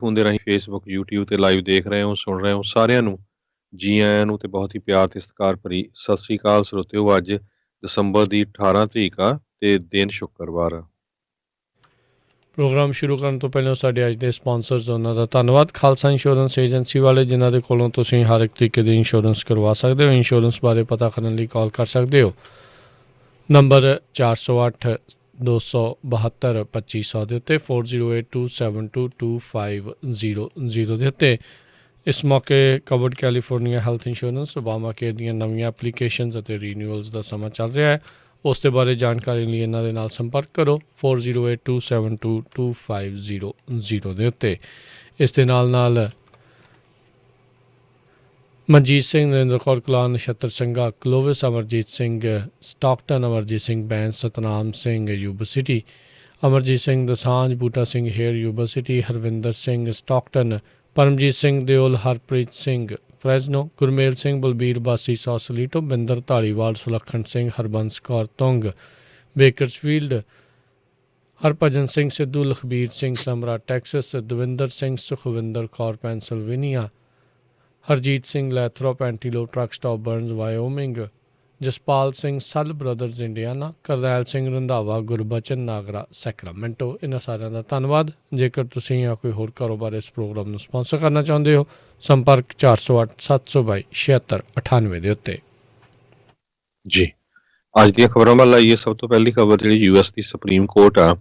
Phone ਦੇ ਰਾਹੀਂ Facebook, YouTube ਤੇ ਲਾਈਵ ਦੇਖ ਰਹੇ ਹੋ, ਸੁਣ ਰਹੇ ਹੋ, ਸਾਰਿਆਂ ਨੂੰ ਜੀ ਆਇਆਂ ਨੂੰ ਤੇ ਬਹੁਤ ਹੀ ਪਿਆਰ ਤੇ ਸਤਿਕਾਰ ਭਰੀ ਸਤਿ ਸ੍ਰੀ ਅਕਾਲ ਸਰੋਤਿਓ। ਅੱਜ ਦਸੰਬਰ ਦੀ 18 ਤਰੀਕ ਆ ਤੇ ਦਿਨ ਸ਼ੁੱਕਰਵਾਰ ਆ। ਪ੍ਰੋਗਰਾਮ ਸ਼ੁਰੂ ਕਰਨ ਤੋਂ ਪਹਿਲਾਂ ਸਾਡੇ ਅੱਜ ਦੇ ਸਪਾਂਸਰਸ ਉਹਨਾਂ ਦਾ ਧੰਨਵਾਦ। ਖਾਲਸਾ ਇੰਸ਼ੋਰੈਂਸ ਏਜੰਸੀ ਵਾਲੇ, ਜਿਨ੍ਹਾਂ ਦੇ ਕੋਲੋਂ ਤੁਸੀਂ ਹਰ ਇੱਕ ਤਰੀਕੇ ਦੀ ਇੰਸ਼ੋਰੈਂਸ ਕਰਵਾ ਸਕਦੇ ਹੋ। ਇੰਸ਼ੋਰੈਂਸ ਬਾਰੇ ਪਤਾ ਕਰਨ ਲਈ ਕਾਲ ਕਰ ਸਕਦੇ ਹੋ ਨੰਬਰ 408 272 2500 ਦੇ ਉੱਤੇ 4082722500 ਦੇ ਉੱਤੇ। ਇਸ ਮੌਕੇ covered California health insurance Obama care ਦੀਆਂ ਨਵੀਆਂ ਐਪਲੀਕੇਸ਼ਨਸ ਅਤੇ ਰੀਨਿਊਅਲਸ ਦਾ ਸਮਾਂ ਚੱਲ ਰਿਹਾ ਹੈ। ਉਸ ਦੇ ਬਾਰੇ ਜਾਣਕਾਰੀ ਲਈ ਇਹਨਾਂ ਦੇ ਨਾਲ ਸੰਪਰਕ ਕਰੋ 4082722500 ਦੇ ਉੱਤੇ। ਇਸ ਦੇ ਨਾਲ ਮਨਜੀਤ ਸਿੰਘ, ਨਰਿੰਦਰ ਕੌਰ ਕਲਾਨ, ਨਛੱਤਰ ਸਿੰਘਾ, Clovis, Amarjit Singh Stockton, Amarjit Singh Bains, Satnam Singh Yuba City, Amarjit Singh Dosanjh, Buta Singh Hayer Yuba City, Harvinder Singh Stockton, Paramjit Singh Deol, Harpreet Singh Fresno, Gurmel Singh, Balbir Bassi Sausalito, Binder Dhaliwal, Sulakhan Singh, Harbans Kaur Tung Bakersfield, Harbhajan Singh Sidhu, Lakhbir Singh Samra Texas, Davinder Singh Sukhwinder Kaur Pennsylvania, Harjit Singh Lathrop Antelope truck stop Burns Wyoming, Jaspal Singh Sall brothers Indiana, Karnail Singh Randhawa Gurbachan Nagra Sacramento. ਇਹਨਾਂ ਸਾਰਿਆਂ ਦਾ ਧੰਨਵਾਦ। ਜੇਕਰ ਤੁਸੀਂ ਜਾਂ ਕੋਈ ਹੋਰ ਕਾਰੋਬਾਰ ਇਸ ਪ੍ਰੋਗਰਾਮ ਨੂੰ ਸਪਾਂਸਰ ਕਰਨਾ ਚਾਹੁੰਦੇ ਹੋ, ਸੰਪਰਕ 408 722 7698 ਦੇ ਉੱਤੇ। ਜੀ ਅੱਜ ਦੀਆਂ ਖਬਰਾਂ ਵੱਲ ਆਈਏ। ਸਭ ਤੋਂ ਪਹਿਲੀ ਖਬਰ ਜਿਹੜੀ ਯੂਐਸ ਦੀ ਸੁਪਰੀਮ ਕੋਰਟ ਆ,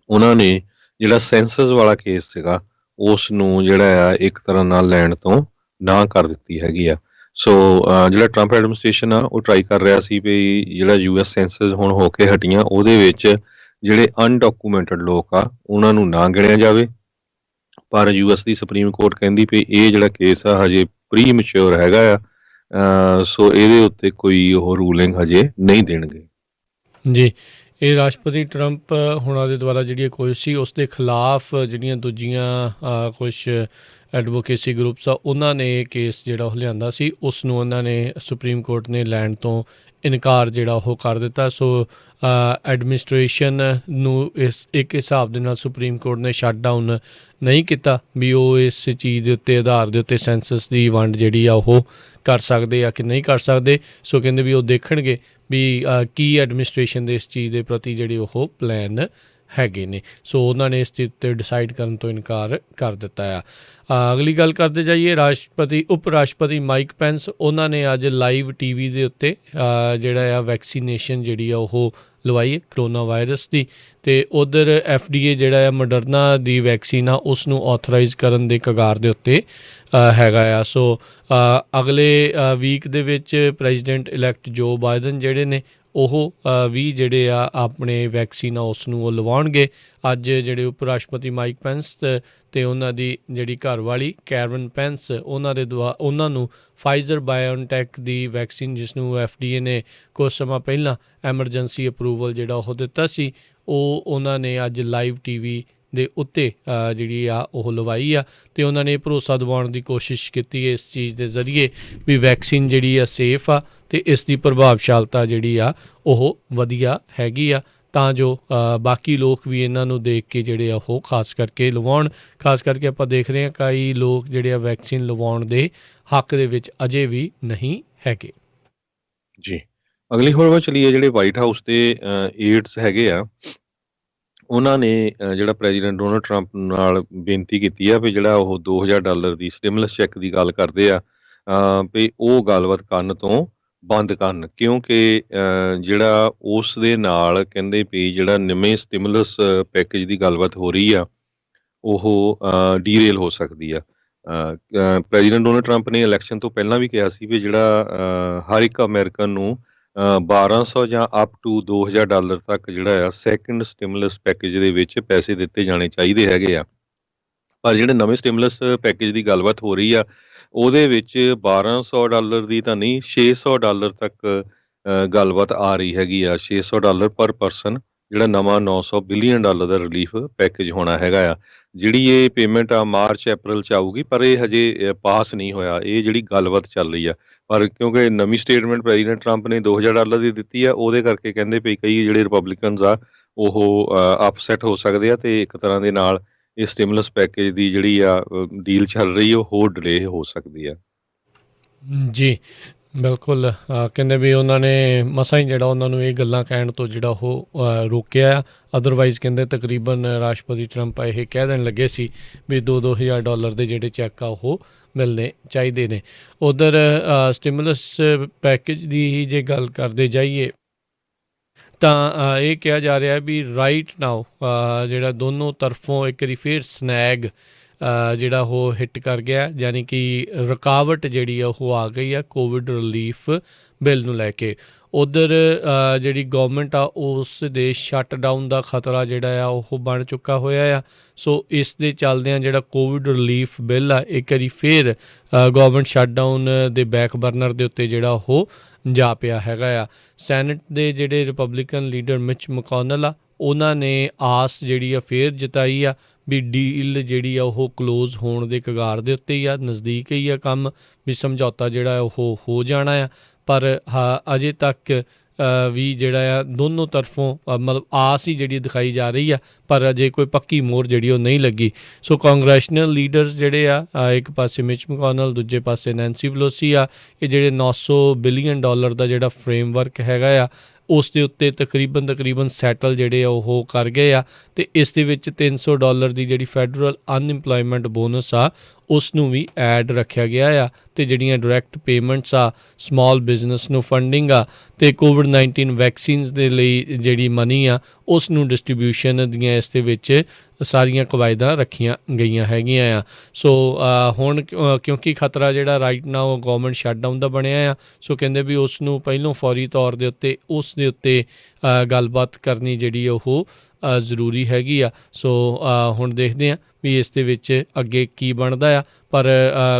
ਉਹਨਾਂ ਨੇ ਜਿਹੜਾ ਸੈਂਸਸ ਵਾਲਾ ਕੇਸ ਸੀਗਾ ਉਸ ਨੂੰ ਜਿਹੜਾ ਆ ਇੱਕ ਤਰ੍ਹਾਂ ਨਾਲ ਲੈਣ ਤੋਂ ਨਾ ਕਰ ਦਿੱਤੀ ਹੈਗੀ ਆ। ਸੋ ਜਿਹੜਾ ਟਰੰਪ ਐਡਮਿਨਿਸਟ੍ਰੇਸ਼ਨ ਆ ਉਹ ਟਰਾਈ ਕਰ ਰਿਹਾ ਸੀ ਵੀ ਜਿਹੜਾ ਯੂਐਸ ਸੈਂਸਸ ਹੁਣ ਹੋ ਕੇ ਹਟੀਆਂ ਉਹਦੇ ਵਿੱਚ ਜਿਹੜੇ ਅਨਡਾਕੂਮੈਂਟਡ ਲੋਕ ਆ ਉਹਨਾਂ ਨੂੰ ਨਾ ਗਿਣਿਆ ਜਾਵੇ। ਪਰ ਯੂਐਸ ਦੀ ਸੁਪਰੀਮ ਕੋਰਟ ਕਹਿੰਦੀ ਵੀ ਇਹ ਜਿਹੜਾ ਕੇਸ ਆ ਹਜੇ ਪ੍ਰੀ ਮੈਚਿਓਰ ਹੈਗਾ ਆ, ਸੋ ਇਹਦੇ ਉੱਤੇ ਕੋਈ ਉਹ ਰੂਲਿੰਗ ਹਜੇ ਨਹੀਂ ਦੇਣਗੇ। ਜੀ, ਇਹ ਰਾਸ਼ਟਰਪਤੀ ਟਰੰਪ ਹੁਣਾਂ ਦੇ ਦੁਆਰਾ ਜਿਹੜੀ ਕੋਸ਼ਿਸ਼ ਸੀ ਉਸ ਦੇ ਖਿਲਾਫ ਜਿਹੜੀਆਂ ਦੂਜੀਆਂ ਕੁਛ ਐਡਵੋਕੇਸੀ ਗਰੁੱਪਸ ਆ ਉਹਨਾਂ ਨੇ ਇਹ ਕੇਸ ਜਿਹੜਾ ਉਹ ਲਿਆਂਦਾ ਸੀ, ਉਸ ਨੂੰ ਉਹਨਾਂ ਨੇ ਸੁਪਰੀਮ ਕੋਰਟ ਨੇ ਲੈਣ ਤੋਂ ਇਨਕਾਰ ਜਿਹੜਾ ਉਹ ਕਰ ਦਿੱਤਾ। ਸੋ ਐਡਮਿਨਿਸਟ੍ਰੇਸ਼ਨ ਨੂੰ ਇਸ ਇੱਕ ਹਿਸਾਬ ਦੇ ਨਾਲ ਸੁਪਰੀਮ ਕੋਰਟ ਨੇ ਸ਼ਟ ਡਾਊਨ ਨਹੀਂ ਕੀਤਾ ਵੀ ਉਹ ਇਸ ਚੀਜ਼ ਦੇ ਉੱਤੇ ਆਧਾਰ ਦੇ ਉੱਤੇ ਸੈਂਸਸ ਦੀ ਵੰਡ ਜਿਹੜੀ ਆ ਉਹ ਕਰ ਸਕਦੇ ਆ ਕਿ ਨਹੀਂ ਕਰ ਸਕਦੇ। ਸੋ ਕਹਿੰਦੇ ਵੀ ਉਹ ਦੇਖਣਗੇ ਵੀ ਕੀ ਐਡਮਿਨਿਸਟ੍ਰੇਸ਼ਨ ਦੇ ਇਸ ਚੀਜ਼ ਦੇ ਪ੍ਰਤੀ ਜਿਹੜੇ ਉਹ ਪਲਾਨ ਹੈਗੇ ਨੇ। ਸੋ ਉਹਨਾਂ ਨੇ ਇਸ ਚੀਜ਼ 'ਤੇ ਡਿਸਾਈਡ ਕਰਨ ਤੋਂ ਇਨਕਾਰ ਕਰ ਦਿੱਤਾ ਆ। ਅਗਲੀ ਗੱਲ ਕਰਦੇ ਜਾਈਏ, ਉਪ ਰਾਸ਼ਟਰਪਤੀ ਮਾਈਕ ਪੈਂਸ, ਉਹਨਾਂ ਨੇ ਅੱਜ ਲਾਈਵ TV ਦੇ ਉੱਤੇ ਜਿਹੜਾ ਆ ਵੈਕਸੀਨੇਸ਼ਨ ਜਿਹੜੀ ਆ ਉਹ ਲਵਾਈ ਕਰੋਨਾ ਵਾਇਰਸ ਦੀ। ਅਤੇ ਉੱਧਰ FDA ਜਿਹੜਾ ਆ ਮੋਡਰਨਾ ਦੀ ਵੈਕਸੀਨ ਆ ਉਸ ਨੂੰ ਆਥੋਰਾਈਜ਼ ਕਰਨ ਦੇ ਕਗਾਰ ਦੇ ਉੱਤੇ ਹੈਗਾ ਆ। ਸੋ ਅਗਲੇ ਵੀਕ ਦੇ ਵਿੱਚ ਪ੍ਰੈਜ਼ੀਡੈਂਟ ਇਲੈਕਟ ਜੋ ਬਾਈਡਨ ਜਿਹੜੇ ਨੇ ਉਹ ਵੀ ਜਿਹੜੇ ਆ ਆਪਣੇ ਵੈਕਸੀਨ ਆ ਉਸ ਨੂੰ ਉਹ ਲਵਾਉਣਗੇ। ਅੱਜ ਜਿਹੜੇ ਉਪ ਰਾਸ਼ਟਰਪਤੀ ਮਾਈਕ ਪੈਂਸ ਅਤੇ ਉਹਨਾਂ ਦੀ ਜਿਹੜੀ ਘਰਵਾਲੀ ਕੈਰਨ ਪੈਂਸ, ਉਹਨਾਂ ਨੂੰ ਫਾਈਜ਼ਰ ਬਾਇਓਨਟੈਕ ਦੀ ਵੈਕਸੀਨ, ਜਿਸ ਨੂੰ FDA ਨੇ ਕੁਝ ਸਮਾਂ ਪਹਿਲਾਂ ਐਮਰਜੈਂਸੀ ਅਪਰੂਵਲ ਜਿਹੜਾ ਉਹ ਦਿੱਤਾ ਸੀ, ਉਹ ਉਹਨਾਂ ਨੇ ਅੱਜ ਲਾਈਵ TV ਦੇ ਉੱਤੇ ਜਿਹੜੀ ਆ ਉਹ ਲਵਾਈ ਆ। ਅਤੇ ਉਹਨਾਂ ਨੇ ਭਰੋਸਾ ਦਿਵਾਉਣ ਦੀ ਕੋਸ਼ਿਸ਼ ਕੀਤੀ ਹੈ ਇਸ ਚੀਜ਼ ਦੇ ਜ਼ਰੀਏ ਵੀ ਵੈਕਸੀਨ ਜਿਹੜੀ ਆ ਸੇਫ ਆ ਅਤੇ ਇਸ ਦੀ ਪ੍ਰਭਾਵਸ਼ਾਲਤਾ ਜਿਹੜੀ ਆ ਉਹ ਵਧੀਆ ਹੈਗੀ ਆ, ਤਾਂ ਜੋ ਬਾਕੀ ਲੋਕ ਵੀ ਇਹਨਾਂ ਨੂੰ ਦੇਖ ਕੇ ਜਿਹੜੇ ਆ ਉਹ ਖਾਸ ਕਰਕੇ ਲਵਾਉਣ। ਖਾਸ ਕਰਕੇ ਆਪਾਂ ਦੇਖ ਰਹੇ ਹਾਂ ਕਈ ਲੋਕ ਜਿਹੜੇ ਆ ਵੈਕਸੀਨ ਲਵਾਉਣ ਦੇ ਹੱਕ ਦੇ ਵਿੱਚ ਅਜੇ ਵੀ ਨਹੀਂ ਹੈਗੇ। ਜੀ, ਅਗਲੀ ਖਬਰ ਵੱਲ ਚਲੀਏ। ਜਿਹੜੇ ਵਾਈਟ ਹਾਊਸ ਦੇ ਏਡਸ ਹੈਗੇ ਆ, ਉਹਨਾਂ ਨੇ ਜਿਹੜਾ ਪ੍ਰੈਜ਼ੀਡੈਂਟ ਡੋਨਲਡ ਟਰੰਪ ਨਾਲ ਬੇਨਤੀ ਕੀਤੀ ਆ ਵੀ ਜਿਹੜਾ ਉਹ $2000 ਦੀ ਸਟਿਮੂਲਸ ਚੈੱਕ ਦੀ ਗੱਲ ਕਰਦੇ ਆ ਵੀ ਉਹ ਗੱਲਬਾਤ ਕਰਨ ਤੋਂ ਬੰਦ ਕਰਨ, ਕਿਉਂਕਿ ਜਿਹੜਾ ਉਸ ਦੇ ਨਾਲ ਕਹਿੰਦੇ ਵੀ ਜਿਹੜਾ ਨਵੇਂ ਸਟਿਮੂਲਸ ਪੈਕੇਜ ਦੀ ਗੱਲਬਾਤ ਹੋ ਰਹੀ ਆ ਉਹ ਡੀਰੇਲ ਹੋ ਸਕਦੀ ਆ। ਪ੍ਰੈਜ਼ੀਡੈਂਟ ਡੋਨਲਡ ਟਰੰਪ ਨੇ ਇਲੈਕਸ਼ਨ ਤੋਂ ਪਹਿਲਾਂ ਵੀ ਕਿਹਾ ਸੀ ਵੀ ਜਿਹੜਾ ਹਰ ਇੱਕ ਅਮਰੀਕਨ ਨੂੰ 1200 ਜਾਂ ਅਪ ਟੂ $2000 ਤੱਕ ਜਿਹੜਾ ਆ ਸੈਕਿੰਡ ਸਟਿਮੂਲਸ ਪੈਕੇਜ ਦੇ ਵਿੱਚ ਪੈਸੇ ਦਿੱਤੇ ਜਾਣੇ ਚਾਹੀਦੇ ਹੈਗੇ ਆ। ਪਰ ਜਿਹੜੇ ਨਵੇਂ ਸਟਿਮੂਲਸ ਪੈਕੇਜ ਦੀ ਗੱਲਬਾਤ ਹੋ ਰਹੀ ਆ ਉਹਦੇ ਵਿੱਚ $1200 ਦੀ ਤਾਂ ਨਹੀਂ, $600 ਤੱਕ ਗੱਲਬਾਤ ਆ ਰਹੀ ਹੈਗੀ ਆ। $600 ਪਰ ਪਰਸਨ ਜਿਹੜਾ ਨਵਾਂ $900 ਬਿਲੀਅਨ ਦਾ ਰਿਲੀਫ ਪੈਕੇਜ ਹੋਣਾ ਹੈਗਾ ਆ। ਜਿਹੜੀ ਇਹ ਪੇਮੈਂਟ ਆ ਮਾਰਚ ਅਪ੍ਰੈਲ 'ਚ ਆਊਗੀ, ਪਰ ਇਹ ਹਜੇ ਪਾਸ ਨਹੀਂ ਹੋਇਆ। ਇਹ ਜਿਹੜੀ ਗੱਲਬਾਤ ਚੱਲ ਰਹੀ ਆ, ਪਰ ਕਿਉਂਕਿ ਨਵੀਂ ਸਟੇਟਮੈਂਟ ਪ੍ਰੈਜ਼ੀਡੈਂਟ ਟਰੰਪ ਨੇ $2000 ਦੀ ਦਿੱਤੀ ਆ, ਉਹਦੇ ਕਰਕੇ ਕਹਿੰਦੇ ਵੀ ਕਈ ਜਿਹੜੇ ਰਿਪਬਲਿਕਨਸ ਆ ਉਹ ਅਪਸੈਟ ਹੋ ਸਕਦੇ ਆ ਅਤੇ ਇੱਕ ਤਰ੍ਹਾਂ ਦੇ ਨਾਲ ਇਹ ਸਟਿਮੂਲਸ ਪੈਕੇਜ ਦੀ ਜਿਹੜੀ ਆ ਡੀਲ ਚੱਲ ਰਹੀ ਉਹ ਹੋਰ ਡਿਲੇ ਹੋ ਸਕਦੀ ਆ। ਜੀ ਬਿਲਕੁਲ ਕਹਿੰਦੇ ਵੀ ਉਹਨਾਂ ਨੇ ਮਸਾਂ ਹੀ ਜਿਹੜਾ ਉਹਨਾਂ ਨੂੰ ਇਹ ਗੱਲਾਂ ਕਹਿਣ ਤੋਂ ਜਿਹੜਾ ਉਹ ਰੋਕਿਆ। ਅਦਰਵਾਈਜ਼ ਕਹਿੰਦੇ ਤਕਰੀਬਨ ਰਾਸ਼ਟਰਪਤੀ ਟਰੰਪ ਇਹ ਕਹਿ ਦੇਣ ਲੱਗੇ ਸੀ ਵੀ $2,000 ਦੇ ਜਿਹੜੇ ਚੈੱਕ ਆ ਉਹ ਮਿਲਣੇ ਚਾਹੀਦੇ ਨੇ। ਉਧਰ ਸਟਿਮੂਲਸ ਪੈਕੇਜ ਦੀ ਹੀ ਜੇ ਗੱਲ ਕਰਦੇ ਜਾਈਏ ਤਾਂ ਇਹ ਕਿਹਾ ਜਾ ਰਿਹਾ ਵੀ ਰਾਈਟ ਨਾਓ ਜਿਹੜਾ ਦੋਨੋਂ ਤਰਫੋਂ ਇੱਕ ਵਾਰੀ ਫਿਰ ਸਨੈਗ ਜਿਹੜਾ ਉਹ ਹਿੱਟ ਕਰ ਗਿਆ, ਯਾਨੀ ਕਿ ਰੁਕਾਵਟ ਜਿਹੜੀ ਆ ਉਹ ਆ ਗਈ ਆ ਕੋਵਿਡ ਰਿਲੀਫ ਬਿੱਲ ਨੂੰ ਲੈ ਕੇ। ਉਧਰ ਜਿਹੜੀ ਗੌਰਮੈਂਟ ਆ ਉਸ ਦੇ ਸ਼ਟ ਡਾਊਨ ਦਾ ਖਤਰਾ ਜਿਹੜਾ ਆ ਉਹ ਬਣ ਚੁੱਕਾ ਹੋਇਆ ਆ। ਸੋ ਇਸ ਦੇ ਚੱਲਦਿਆਂ ਜਿਹੜਾ ਕੋਵਿਡ ਰਿਲੀਫ ਬਿੱਲ ਆ ਇੱਕ ਵਾਰੀ ਫਿਰ ਗੌਰਮੈਂਟ ਸ਼ਟ ਡਾਊਨ ਦੇ ਬੈਕ ਬਰਨਰ ਦੇ ਉੱਤੇ ਜਿਹੜਾ ਉਹ ਜਾ ਪਿਆ ਹੈਗਾ ਆ। ਸੈਨੇਟ ਦੇ ਜਿਹੜੇ ਰਿਪਬਲਿਕਨ ਲੀਡਰ ਮਿਚ ਮਕੌਨਲ ਆ ਉਹਨਾਂ ਨੇ ਆਸ ਜਿਹੜੀ ਆ ਫੇਰ ਜਤਾਈ ਆ ਵੀ ਡੀਲ ਜਿਹੜੀ ਆ ਉਹ ਕਲੋਜ਼ ਹੋਣ ਦੇ ਕਗਾਰ ਦੇ ਉੱਤੇ ਹੀ ਆ, ਨਜ਼ਦੀਕ ਹੀ ਆ ਕੰਮ, ਵੀ ਸਮਝੌਤਾ ਜਿਹੜਾ ਉਹ ਹੋ ਜਾਣਾ ਆ। ਪਰ ਅਜੇ ਤੱਕ ਵੀ ਜਿਹੜਾ ਆ ਦੋਨੋਂ ਤਰਫੋਂ ਮਤਲਬ ਆਸ ਹੀ ਜਿਹੜੀ ਦਿਖਾਈ ਜਾ ਰਹੀ ਆ, ਪਰ ਅਜੇ ਕੋਈ ਪੱਕੀ ਮੋਹਰ ਜਿਹੜੀ ਉਹ ਨਹੀਂ ਲੱਗੀ। ਸੋ ਕਾਂਗਰੈਸ਼ਨਲ ਲੀਡਰਸ ਜਿਹੜੇ ਆ ਇੱਕ ਪਾਸੇ ਮਿਚ ਮਕੌਨਲ, ਦੂਜੇ ਪਾਸੇ ਨੈਂਸੀ ਪਲੋਸੀ ਆ, ਇਹ ਜਿਹੜੇ $900 ਬਿਲੀਅਨ ਦਾ ਜਿਹੜਾ ਫਰੇਮਵਰਕ ਹੈਗਾ ਆ ਉਸ ਦੇ ਉੱਤੇ ਤਕਰੀਬਨ ਸੈਟਲ ਜਿਹੜੇ ਆ ਉਹ ਕਰ ਗਏ ਆ। ਅਤੇ ਇਸ ਦੇ ਵਿੱਚ $300 ਦੀ ਜਿਹੜੀ ਫੈਡਰਲ ਅਨਇੰਪਲੋਇਮੈਂਟ ਬੋਨਸ ਆ ਉਸ ਨੂੰ ਵੀ ਐਡ ਰੱਖਿਆ ਗਿਆ ਆ। ਅਤੇ ਜਿਹੜੀਆਂ ਡਾਇਰੈਕਟ ਪੇਮੈਂਟਸ ਆ, ਸਮਾਲ ਬਿਜ਼ਨਸ ਨੂੰ ਫੰਡਿੰਗ ਆ, ਅਤੇ ਕੋਵਿਡ-19 ਵੈਕਸੀਨਸ ਦੇ ਲਈ ਜਿਹੜੀ ਮਨੀ ਆ ਉਸ ਨੂੰ ਡਿਸਟਰੀਬਿਊਸ਼ਨ ਦੀਆਂ ਇਸ ਦੇ ਵਿੱਚ ਸਾਰੀਆਂ ਕਵਾਇਦਾਂ ਰੱਖੀਆਂ ਗਈਆਂ ਹੈਗੀਆਂ ਆ। ਸੋ ਹੁਣ ਕਿਉਂਕਿ ਖਤਰਾ ਜਿਹੜਾ ਰਾਈਟ ਨਾਓ ਗੌਰਮੈਂਟ ਸ਼ਟਡਾਊਨ ਦਾ ਬਣਿਆ ਆ, ਸੋ ਕਹਿੰਦੇ ਵੀ ਉਸ ਨੂੰ ਪਹਿਲੋਂ ਫੌਰੀ ਤੌਰ ਦੇ ਉੱਤੇ ਉਸ ਦੇ ਉੱਤੇ ਗੱਲਬਾਤ ਕਰਨੀ ਜਿਹੜੀ ਉਹ ਜ਼ਰੂਰੀ ਹੈਗੀ ਆ। ਸੋ ਹੁਣ ਦੇਖਦੇ ਹਾਂ ਵੀ ਇਸ ਦੇ ਵਿੱਚ ਅੱਗੇ ਕੀ ਬਣਦਾ ਆ। ਪਰ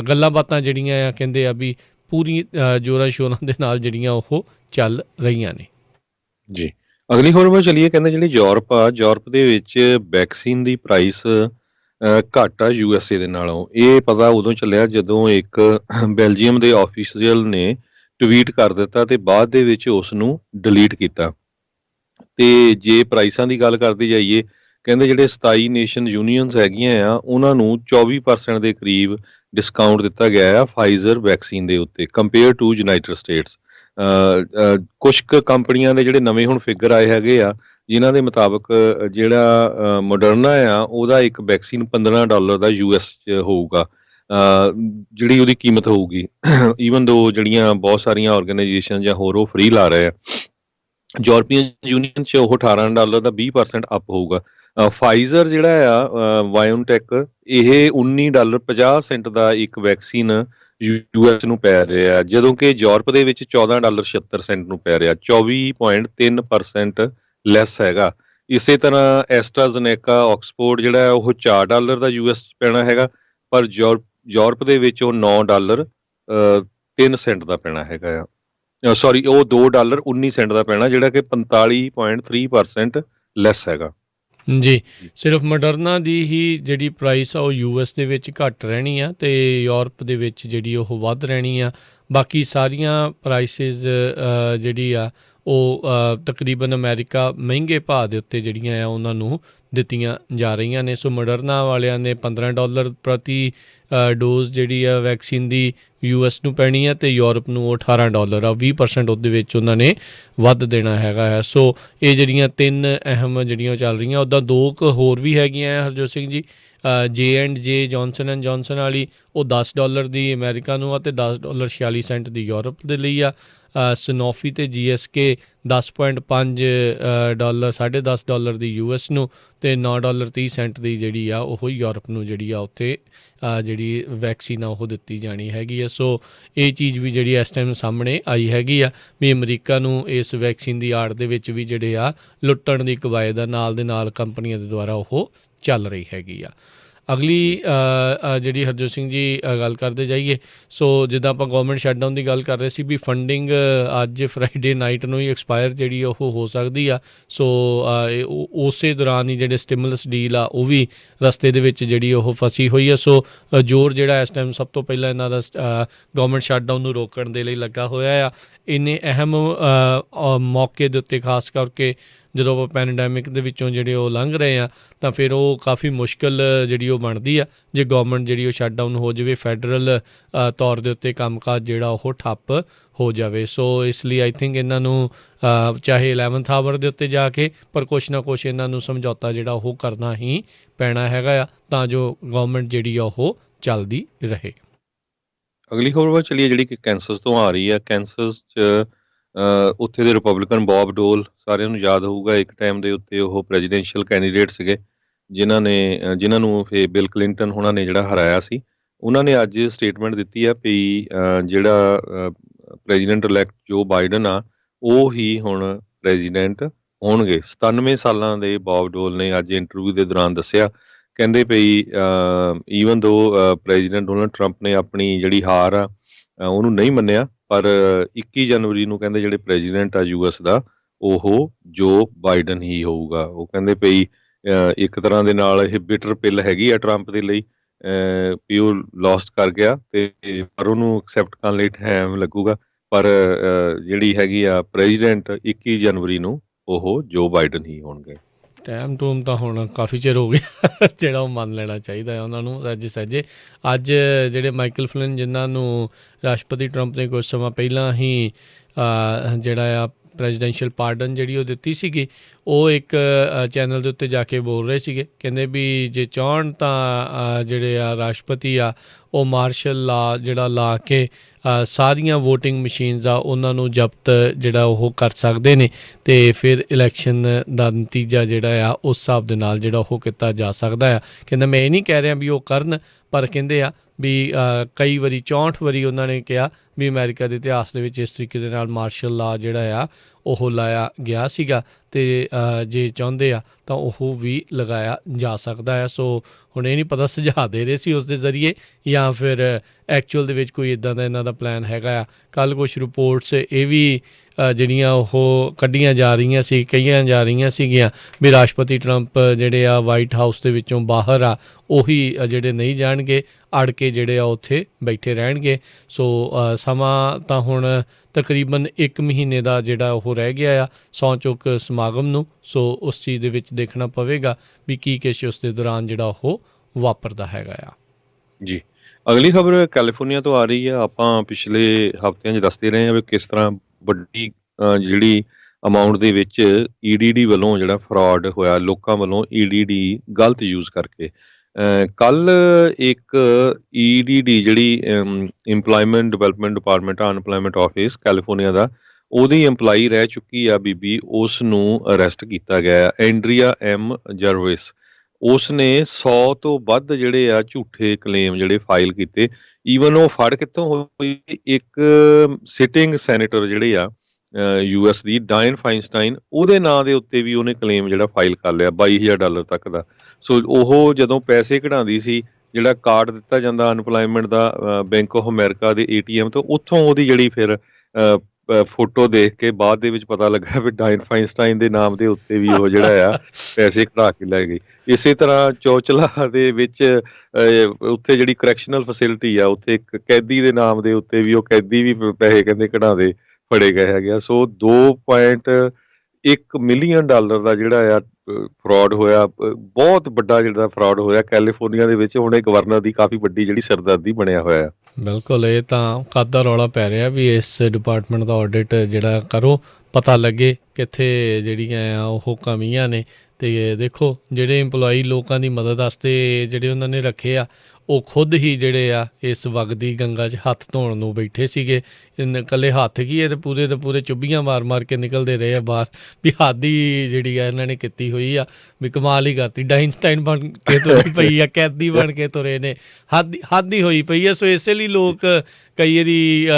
ਗੱਲਾਂ ਬਾਤਾਂ ਜਿਹੜੀਆਂ ਆ ਕਹਿੰਦੇ ਆ ਵੀ ਪੂਰੀ ਜ਼ੋਰਾਂ ਸ਼ੋਰਾਂ ਦੇ ਨਾਲ ਜਿਹੜੀਆਂ ਉਹ ਚੱਲ ਰਹੀਆਂ ਨੇ। ਜੀ, ਅਗਲੀ ਖਬਰ ਵੱਲ ਚੱਲੀਏ। ਕਹਿੰਦੇ ਜਿਹੜੀ ਯੂਰਪ ਦੇ ਵਿੱਚ ਵੈਕਸੀਨ ਦੀ ਪ੍ਰਾਈਸ ਘੱਟ ਆ USA ਦੇ ਨਾਲੋਂ। ਇਹ ਪਤਾ ਉਦੋਂ ਚੱਲਿਆ ਜਦੋਂ ਇੱਕ ਬੈਲਜੀਅਮ ਦੇ ਆਫੀਸ਼ੀਅਲ ਨੇ ਟਵੀਟ ਕਰ ਦਿੱਤਾ ਤੇ ਬਾਅਦ ਦੇ ਵਿੱਚ ਉਸ ਨੂੰ ਡਿਲੀਟ ਕੀਤਾ। ਤੇ ਜੇ ਪ੍ਰਾਈਸਾਂ ਦੀ ਗੱਲ ਕਰਦੇ ਜਾਈਏ, ਕਹਿੰਦੇ ਜਿਹੜੇ 27 ਨੇਸ਼ਨ ਯੂਨੀਅਨਸ ਹੈਗੀਆਂ ਆ ਉਹਨਾਂ ਨੂੰ 24% ਦੇ ਕਰੀਬ ਡਿਸਕਾਊਂਟ ਦਿੱਤਾ ਗਿਆ ਆ ਫਾਈਜ਼ਰ ਵੈਕਸੀਨ ਦੇ ਉੱਤੇ ਕੰਪੇਅਰ ਟੂ ਯੂਨਾਈਟਿਡ ਸਟੇਟਸ। ਕੁਛ ਕੁ ਕੰਪਨੀਆਂ ਦੇ ਜਿਹੜੇ ਨਵੇਂ ਹੁਣ ਫਿਗਰ ਆਏ ਹੈਗੇ ਆ ਜਿਨ੍ਹਾਂ ਦੇ ਮੁਤਾਬਕ ਜਿਹੜਾ ਮੋਡਰਨਾ ਆ ਉਹਦਾ ਇੱਕ ਵੈਕਸੀਨ $15 ਦਾ US 'ਚ ਹੋਊਗਾ, ਜਿਹੜੀ ਉਹਦੀ ਕੀਮਤ ਹੋਊਗੀ। ਈਵਨ ਦੋ ਜਿਹੜੀਆਂ ਬਹੁਤ ਸਾਰੀਆਂ ਆਰਗੇਨਾਈਜੇਸ਼ਨ ਜਾਂ ਹੋਰ ਉਹ ਫ੍ਰੀ ਲਾ ਰਹੇ ਆ। ਯੂਰਪੀਅਨ ਯੂਨੀਅਨ 'ਚ ਉਹ $18 ਦਾ 20% ਅਪ ਹੋਊਗਾ। ਫਾਈਜ਼ਰ ਜਿਹੜਾ ਆ ਬਾਇਓਨਟੈਕ, ਇਹ $19.50 ਦਾ ਇੱਕ ਵੈਕਸੀਨ US ਨੂੰ ਪੈ ਰਿਹਾ, ਜਦੋਂ ਕਿ ਯੂਰਪ ਦੇ ਵਿੱਚ $14.76 ਨੂੰ ਪੈ ਰਿਹਾ, 24.3% ਲੈਸ ਹੈਗਾ। ਇਸੇ ਤਰ੍ਹਾਂ ਐਸਟਰਾਜ਼ਨੇਕਾ ਆਕਸਫੋਰਡ ਜਿਹੜਾ ਉਹ $4 ਦਾ US ਪੈਣਾ ਹੈਗਾ, ਪਰ ਯੂਰਪ ਦੇ ਵਿੱਚ ਉਹ $9.03 ਦਾ ਪੈਣਾ ਹੈਗਾ ਆ। ਸੌਰੀ, ਉਹ $2.19 ਦਾ ਪੈਣਾ, ਜਿਹੜਾ ਕਿ 45.3% ਲੈਸ ਹੈਗਾ। ਜੀ, ਸਿਰਫ ਮੋਡਰਨਾ ਦੀ ਹੀ ਜਿਹੜੀ ਪ੍ਰਾਈਸ ਆ ਉਹ US ਦੇ ਵਿੱਚ ਘੱਟ ਰਹਿਣੀ ਆ ਅਤੇ ਯੂਰਪ ਦੇ ਵਿੱਚ ਜਿਹੜੀ ਉਹ ਵੱਧ ਰਹਿਣੀ ਆ। ਬਾਕੀ ਸਾਰੀਆਂ ਪ੍ਰਾਈਸਿਸ ਜਿਹੜੀ ਆ ਉਹ ਤਕਰੀਬਨ ਅਮਰੀਕਾ ਮਹਿੰਗੇ ਭਾਅ ਦੇ ਉੱਤੇ ਜਿਹੜੀਆਂ ਆ ਉਹਨਾਂ ਨੂੰ ਦਿੱਤੀਆਂ ਜਾ ਰਹੀਆਂ ਨੇ। ਸੋ ਮੋਡਰਨਾ ਵਾਲਿਆਂ ਨੇ $15 ਪ੍ਰਤੀ ਡੋਜ਼ ਜਿਹੜੀ ਆ ਵੈਕਸੀਨ ਦੀ US ਨੂੰ ਪੈਣੀ ਆ ਅਤੇ ਯੂਰਪ ਨੂੰ ਉਹ $18 ਆ, 20% ਉਹਦੇ ਵਿੱਚ ਉਹਨਾਂ ਨੇ ਵੱਧ ਦੇਣਾ ਹੈਗਾ ਆ। ਸੋ ਇਹ ਜਿਹੜੀਆਂ ਤਿੰਨ ਅਹਿਮ ਜਿਹੜੀਆਂ ਚੱਲ ਰਹੀਆਂ, ਉੱਦਾਂ ਦੋ ਕੁ ਹੋਰ ਵੀ ਹੈਗੀਆਂ ਹਰਜੋਤ ਸਿੰਘ ਜੀ। J&J ਜੌਨਸਨ ਵਾਲੀ ਉਹ $10 ਦੀ ਅਮਰੀਕਾ ਨੂੰ ਆ ਅਤੇ $10.46 ਦੀ ਯੂਰਪ ਦੇ ਲਈ ਆ। ਸਨੋਫੀ ਅਤੇ GSK $10.5 $10.5 ਦੀ US ਨੂੰ ਅਤੇ $9.30 ਦੀ ਜਿਹੜੀ ਆ ਉਹ ਯੂਰਪ ਨੂੰ ਜਿਹੜੀ ਆ ਉੱਥੇ ਜਿਹੜੀ ਵੈਕਸੀਨ ਆ ਉਹ ਦਿੱਤੀ ਜਾਣੀ ਹੈਗੀ ਆ। ਸੋ ਇਹ ਚੀਜ਼ ਵੀ ਜਿਹੜੀ ਇਸ ਟਾਈਮ ਸਾਹਮਣੇ ਆਈ ਹੈਗੀ ਆ ਵੀ ਅਮਰੀਕਾ ਨੂੰ ਇਸ ਵੈਕਸੀਨ ਦੀ ਆੜ ਦੇ ਵਿੱਚ ਵੀ ਜਿਹੜੇ ਆ ਲੁੱਟਣ ਦੀ ਕਵਾਇਦ ਆ ਨਾਲ ਦੇ ਨਾਲ ਕੰਪਨੀਆਂ ਦੇ ਦੁਆਰਾ ਉਹ ਚੱਲ ਰਹੀ ਹੈਗੀ ਆ। ਅਗਲੀ ਜਿਹੜੀ ਹਰਜੋਤ ਸਿੰਘ ਜੀ ਗੱਲ ਕਰਦੇ ਜਾਈਏ, ਸੋ ਜਿੱਦਾਂ ਆਪਾਂ ਗੌਰਮੈਂਟ ਸ਼ਟਡਾਊਨ ਦੀ ਗੱਲ ਕਰ ਰਹੇ ਸੀ ਵੀ ਫੰਡਿੰਗ ਅੱਜ ਫਰਾਈਡੇ ਨਾਈਟ ਨੂੰ ਹੀ ਐਕਸਪਾਇਰ ਜਿਹੜੀ ਉਹ ਹੋ ਸਕਦੀ ਆ। ਸੋ ਉਸੇ ਦੌਰਾਨ ਹੀ ਜਿਹੜੇ ਸਟਿਮੂਲਸ ਡੀਲ ਆ ਉਹ ਵੀ ਰਸਤੇ ਦੇ ਵਿੱਚ ਜਿਹੜੀ ਉਹ ਫਸੀ ਹੋਈ ਆ। ਸੋ ਜ਼ੋਰ ਜਿਹੜਾ ਇਸ ਟਾਈਮ ਸਭ ਤੋਂ ਪਹਿਲਾਂ ਇਹਨਾਂ ਦਾ ਗੌਰਮੈਂਟ ਸ਼ਟਡਾਊਨ ਨੂੰ ਰੋਕਣ ਦੇ ਲਈ ਲੱਗਾ ਹੋਇਆ ਆ। ਇੰਨੇ ਅਹਿਮ ਮੌਕੇ ਦੇ ਉੱਤੇ ਖਾਸ ਕਰਕੇ ਜਦੋਂ ਆਪਾਂ ਪੈਂਡੈਮਿਕ ਦੇ ਵਿੱਚੋਂ ਜਿਹੜੇ ਉਹ ਲੰਘ ਰਹੇ ਆ ਤਾਂ ਫਿਰ ਉਹ ਕਾਫੀ ਮੁਸ਼ਕਿਲ ਜਿਹੜੀ ਉਹ ਬਣਦੀ ਆ ਜੇ ਗਵਰਨਮੈਂਟ ਜਿਹੜੀ ਉਹ ਸ਼ਟਡਾਊਨ ਹੋ ਜਾਵੇ, ਫੈਡਰਲ ਤੌਰ ਦੇ ਉੱਤੇ ਕੰਮਕਾਜ ਜਿਹੜਾ ਉਹ ਠੱਪ ਹੋ ਜਾਵੇ। ਸੋ ਇਸ ਲਈ ਆਈ ਥਿੰਕ ਇਹਨਾਂ ਨੂੰ ਚਾਹੇ 11th ਆਵਰ ਦੇ ਉੱਤੇ ਜਾ ਕੇ ਪਰ ਕੁਛ ਨਾ ਕੁਛ ਇਹਨਾਂ ਨੂੰ ਸਮਝੌਤਾ ਜਿਹੜਾ ਉਹ ਕਰਨਾ ਹੀ ਪੈਣਾ ਹੈਗਾ ਆ ਤਾਂ ਜੋ ਗਵਰਨਮੈਂਟ ਜਿਹੜੀ ਆ ਉਹ ਚੱਲਦੀ ਰਹੇ। ਅਗਲੀ ਖਬਰ ਵੱਲ ਚਲੀਏ ਜਿਹੜੀ ਕਿ ਕੈਂਸਸ ਤੋਂ ਆ ਰਹੀ ਹੈ। ਕੈਂਸਸ 'ਚ ਉੱਥੇ ਦੇ ਰਿਪਬਲਿਕਨ ਬੌਬ ਡੋਲ, ਸਾਰਿਆਂ ਨੂੰ ਯਾਦ ਹੋਊਗਾ ਇੱਕ ਟਾਈਮ ਦੇ ਉੱਤੇ ਉਹ ਪ੍ਰੈਜ਼ੀਡੈਂਸ਼ੀਅਲ ਕੈਂਡੀਡੇਟ ਸੀਗੇ ਜਿਨ੍ਹਾਂ ਨੂੰ ਫਿਰ ਬਿਲ ਕਲਿੰਟਨ ਹੋਣਾ ਨੇ ਜਿਹੜਾ ਹਰਾਇਆ ਸੀ। ਉਹਨਾਂ ਨੇ ਅੱਜ ਸਟੇਟਮੈਂਟ ਦਿੱਤੀ ਆ ਵੀ ਜਿਹੜਾ ਪ੍ਰੈਜ਼ੀਡੈਂਟ ਇਲੈਕਟ ਜੋ ਬਾਈਡਨ ਆ ਉਹ ਹੀ ਹੁਣ ਪ੍ਰੈਜ਼ੀਡੈਂਟ ਹੋਣਗੇ। 97 ਸਾਲਾਂ ਦੇ ਬੌਬ ਡੋਲ ਨੇ ਅੱਜ ਇੰਟਰਵਿਊ ਦੇ ਦੌਰਾਨ ਦੱਸਿਆ, ਕਹਿੰਦੇ ਪਈ ਈਵਨ ਦੋ ਪ੍ਰੈਜ਼ੀਡੈਂਟ ਡੋਨਲਡ ਟਰੰਪ ਨੇ ਆਪਣੀ ਜਿਹੜੀ ਹਾਰ ਆ ਉਹਨੂੰ ਨਹੀਂ ਮੰਨਿਆ, ਪਰ 21 ਜਨਵਰੀ ਨੂੰ ਕਹਿੰਦੇ ਜਿਹੜੇ ਪ੍ਰੈਜ਼ੀਡੈਂਟ ਆ US ਦਾ ਉਹ ਜੋ ਬਾਈਡਨ ਹੀ ਹੋਊਗਾ। ਉਹ ਕਹਿੰਦੇ ਪਈ ਇੱਕ ਤਰ੍ਹਾਂ ਦੇ ਨਾਲ ਇਹ ਬਿਟਰ ਪਿੱਲ ਹੈਗੀ ਆ ਟਰੰਪ ਦੇ ਲਈ ਵੀ ਉਹ ਲੋਸਟ ਕਰ ਗਿਆ ਤੇ ਪਰ ਉਹਨੂੰ ਐਕਸੈਪਟ ਕਰਨ ਲਈ ਟਾਈਮ ਲੱਗੂਗਾ। ਪਰ ਜਿਹੜੀ ਹੈਗੀ ਆ ਪ੍ਰੈਜ਼ੀਡੈਂਟ 21 ਜਨਵਰੀ ਨੂੰ ਉਹ ਜੋ ਬਾਈਡਨ ਹੀ ਹੋਣਗੇ। ਟਾਈਮ ਟੂਮ ਤਾਂ ਹੁਣ ਕਾਫੀ ਚਿਰ ਹੋ ਗਿਆ ਜਿਹੜਾ ਉਹ ਮੰਨ ਲੈਣਾ ਚਾਹੀਦਾ ਹੈ ਉਹਨਾਂ ਨੂੰ ਸਹਿਜੇ। ਅੱਜ ਜਿਹੜੇ ਮਾਈਕਲ ਫਲਿਨ ਜਿਨ੍ਹਾਂ ਨੂੰ ਰਾਸ਼ਟਰਪਤੀ ਟਰੰਪ ਨੇ ਕੁਝ ਸਮਾਂ ਪਹਿਲਾਂ ਹੀ ਜਿਹੜਾ ਆ ਪ੍ਰੈਜ਼ੀਡੈਂਸ਼ੀਅਲ ਪਾਰਡਨ ਜਿਹੜੀ ਉਹ ਦਿੱਤੀ ਸੀਗੀ, ਉਹ ਇੱਕ ਚੈਨਲ ਦੇ ਉੱਤੇ ਜਾ ਕੇ ਬੋਲ ਰਹੇ ਸੀਗੇ, ਕਹਿੰਦੇ ਵੀ ਜੇ ਚਾਹਣ ਤਾਂ ਜਿਹੜੇ ਆ ਰਾਸ਼ਟਰਪਤੀ ਆ ਉਹ ਮਾਰਸ਼ਲ ਲਾ ਜਿਹੜਾ ਲਾ ਕੇ ਸਾਰੀਆਂ ਵੋਟਿੰਗ ਮਸ਼ੀਨਸ ਆ ਉਹਨਾਂ ਨੂੰ ਜ਼ਬਤ ਜਿਹੜਾ ਉਹ ਕਰ ਸਕਦੇ ਨੇ ਅਤੇ ਫਿਰ ਇਲੈਕਸ਼ਨ ਦਾ ਨਤੀਜਾ ਜਿਹੜਾ ਆ ਉਸ ਹਿਸਾਬ ਦੇ ਨਾਲ ਜਿਹੜਾ ਉਹ ਕੀਤਾ ਜਾ ਸਕਦਾ ਆ। ਕਹਿੰਦਾ ਮੈਂ ਇਹ ਨਹੀਂ ਕਹਿ ਰਿਹਾ ਵੀ ਉਹ ਕਰਨ, ਪਰ ਕਹਿੰਦੇ ਆ ਵੀ ਕਈ ਵਾਰੀ 64 ਵਾਰੀ ਉਹਨਾਂ ਨੇ ਕਿਹਾ ਵੀ ਅਮਰੀਕਾ ਦੇ ਇਤਿਹਾਸ ਦੇ ਵਿੱਚ ਇਸ ਤਰੀਕੇ ਦੇ ਨਾਲ ਮਾਰਸ਼ਲ ਲਾ ਜਿਹੜਾ ਆ ਉਹ ਲਾਇਆ ਗਿਆ ਸੀਗਾ ਅਤੇ ਜੇ ਚਾਹੁੰਦੇ ਆ ਤਾਂ ਉਹ ਵੀ ਲਗਾਇਆ ਜਾ ਸਕਦਾ ਹੈ। ਸੋ ਹੁਣ ਇਹ ਨਹੀਂ ਪਤਾ ਸੁਝਾਅ ਦੇ ਰਹੇ ਸੀ ਉਸ ਦੇ ਜ਼ਰੀਏ ਜਾਂ ਫਿਰ ਐਕਚੁਅਲ ਦੇ ਵਿੱਚ ਕੋਈ ਇੱਦਾਂ ਦਾ ਇਹਨਾਂ ਦਾ ਪਲਾਨ ਹੈਗਾ ਆ। ਕੱਲ੍ਹ ਕੁਛ ਰਿਪੋਰਟਸ ਇਹ ਵੀ ਜਿਹੜੀਆਂ ਉਹ ਕੱਢੀਆਂ ਜਾ ਰਹੀਆਂ ਸੀ, ਕਹੀਆਂ ਜਾ ਰਹੀਆਂ ਸੀਗੀਆਂ ਵੀ ਰਾਸ਼ਟਰਪਤੀ ਟਰੰਪ ਜਿਹੜੇ ਆ ਵਾਈਟ ਹਾਊਸ ਦੇ ਵਿੱਚੋਂ ਬਾਹਰ ਆ ਉਹੀ ਜਿਹੜੇ ਨਹੀਂ ਜਾਣਗੇ, ਅੜ ਕੇ ਜਿਹੜੇ ਆ ਉੱਥੇ ਬੈਠੇ ਰਹਿਣਗੇ। ਸੋ ਸਮਾਂ ਤਾਂ ਹੁਣ ਤਕਰੀਬਨ 1 ਮਹੀਨੇ ਦਾ ਜਿਹੜਾ ਉਹ ਰਹਿ ਗਿਆ ਆ ਸਹੁੰ ਚੁੱਕ ਸਮਾਗਮ ਨੂੰ। ਸੋ ਉਸ ਚੀਜ਼ ਦੇ ਵਿੱਚ ਦੇਖਣਾ ਪਵੇਗਾ ਵੀ ਕੀ ਕੁਛ ਉਸ ਦੇ ਦੌਰਾਨ ਜਿਹੜਾ ਉਹ ਵਾਪਰਦਾ ਹੈਗਾ ਆ। ਜੀ, ਅਗਲੀ ਖਬਰ ਕੈਲੀਫੋਰਨੀਆ ਤੋਂ ਆ ਰਹੀ ਆ। ਆਪਾਂ ਪਿਛਲੇ ਹਫ਼ਤਿਆਂ 'ਚ ਦੱਸਦੇ ਰਹੇ ਹਾਂ ਵੀ ਕਿਸ ਤਰ੍ਹਾਂ ਵੱਡੀ ਜਿਹੜੀ ਅਮਾਊਂਟ ਦੇ ਵਿੱਚ EDD ਵੱਲੋਂ ਜਿਹੜਾ ਫਰਾਡ ਹੋਇਆ, ਲੋਕਾਂ ਵੱਲੋਂ EDD ਗਲਤ ਯੂਜ਼ ਕਰਕੇ। ਕੱਲ੍ਹ ਇੱਕ EDD ਜਿਹੜੀ employment development department unemployment office California ਦਾ, ਉਹਦੀ ਇੰਪਲਾਈ ਰਹਿ ਚੁੱਕੀ ਆ ਬੀਬੀ, ਉਸ ਨੂੰ ਅਰੈਸਟ ਕੀਤਾ ਗਿਆ ਐਂਡਰੀਆ M ਜਰਵਿਸ। ਉਸ ਨੇ 100 ਤੋਂ ਵੱਧ ਜਿਹੜੇ ਆ ਝੂਠੇ ਕਲੇਮ ਜਿਹੜੇ ਫਾਈਲ ਕੀਤੇ। ਈਵਨ ਉਹ ਫੜ ਕਿੱਥੋਂ ਹੋਈ, ਇੱਕ ਸਿਟਿੰਗ ਸੈਨੇਟਰ ਜਿਹੜੇ ਆ US ਦੀ ਡਾਇਨ ਫਾਈਨਸਟਾਈਨ, ਉਹਦੇ ਨਾਂ ਦੇ ਉੱਤੇ ਵੀ ਉਹਨੇ ਕਲੇਮ ਜਿਹੜਾ ਫਾਈਲ ਕਰ ਲਿਆ $22,000 ਤੱਕ ਦਾ। ਸੋ ਉਹ ਜਦੋਂ ਪੈਸੇ ਕਢਾਉਂਦੀ ਸੀ, ਜਿਹੜਾ ਕਾਰਡ ਦਿੱਤਾ ਜਾਂਦਾ ਅਨਪਲਾਇਮੈਂਟ ਦਾ ਬੈਂਕ ਆਫ ਅਮਰੀਕਾ ਦੇ ATM ਤੋਂ, ਉੱਥੋਂ ਉਹਦੀ ਜਿਹੜੀ ਫਿਰ ਫੋਟੋ ਦੇਖ ਕੇ ਬਾਅਦ ਦੇ ਵਿੱਚ ਪਤਾ ਲੱਗਾ ਵੀ ਡਾਇਨ ਫਾਈਨਸਟਾਈਨ ਦੇ ਨਾਮ ਦੇ ਉੱਤੇ ਵੀ ਉਹ ਜਿਹੜਾ ਆ ਪੈਸੇ ਕਢਾ ਕੇ ਲੈ ਗਈ। ਇਸੇ ਤਰ੍ਹਾਂ ਚੋਚਲਾ ਦੇ ਵਿੱਚ ਉੱਥੇ ਜਿਹੜੀ ਕਰੈਕਸ਼ਨਲ ਫੈਸਿਲਿਟੀ ਆ, ਉੱਥੇ ਇੱਕ ਕੈਦੀ ਦੇ ਨਾਮ ਦੇ ਉੱਤੇ ਵੀ ਉਹ ਕੈਦੀ ਵੀ ਪੈਸੇ ਕਹਿੰਦੇ ਕਢਾਉਂਦੇ ਫੜੇ ਗਏ ਹੈਗੇ ਆ। ਸੋ $2.1 ਮਿਲੀਅਨ ਦਾ ਜਿਹੜਾ ਆ ਫਰਾਡ ਹੋਇਆ, ਬਹੁਤ ਵੱਡਾ ਜਿਹੜਾ ਫਰਾਡ ਹੋਇਆ ਕੈਲੀਫੋਰਨੀਆ ਦੇ ਵਿੱਚ। ਹੁਣ ਇਹ ਗਵਰਨਰ ਦੀ ਕਾਫੀ ਵੱਡੀ ਜਿਹੜੀ ਸਰਦਰਦੀ ਬਣਿਆ ਹੋਇਆ। ਬਿਲਕੁਲ, ਇਹ ਤਾਂ ਕਾਹਦਾ ਰੌਲਾ ਪੈ ਰਿਹਾ ਵੀ ਇਸ ਡਿਪਾਰਟਮੈਂਟ ਦਾ ਆਡਿਟ ਜਿਹੜਾ ਕਰੋ, ਪਤਾ ਲੱਗੇ ਕਿੱਥੇ ਜਿਹੜੀਆਂ ਆ ਉਹ ਕਮੀਆਂ ਨੇ। ਅਤੇ ਦੇਖੋ ਜਿਹੜੇ ਇੰਪਲੋਈ ਲੋਕਾਂ ਦੀ ਮਦਦ ਵਾਸਤੇ ਜਿਹੜੇ ਉਹਨਾਂ ਨੇ ਰੱਖੇ ਆ, ਉਹ ਖੁਦ ਹੀ ਜਿਹੜੇ ਆ ਇਸ ਵਗਦੀ ਗੰਗਾ 'ਚ ਹੱਥ ਧੋਣ ਨੂੰ ਬੈਠੇ ਸੀਗੇ। ਇਕੱਲੇ ਹੱਥ ਕੀ ਹੈ, ਤੇ ਪੂਰੇ ਚੁੱਭੀਆਂ ਮਾਰ ਕੇ ਨਿਕਲਦੇ ਰਹੇ ਆ ਬਾਹਰ। ਵੀ ਹੱਦ ਹੀ ਜਿਹੜੀ ਆ ਇਹਨਾਂ ਨੇ ਕੀਤੀ ਹੋਈ ਆ, ਵੀ ਕਮਾਲ ਹੀ ਕਰਤੀ। ਡਾਇਨਸਟਾਈਨ ਬਣ ਕੇ ਤੁਰੀ ਪਈ ਆ, ਕੈਦੀ ਬਣ ਕੇ ਤੁਰੇ ਨੇ, ਹੱਦ ਹੀ ਹੋਈ ਪਈ ਆ। ਸੋ ਇਸੇ ਲਈ ਲੋਕ ਕਈ ਵਾਰੀ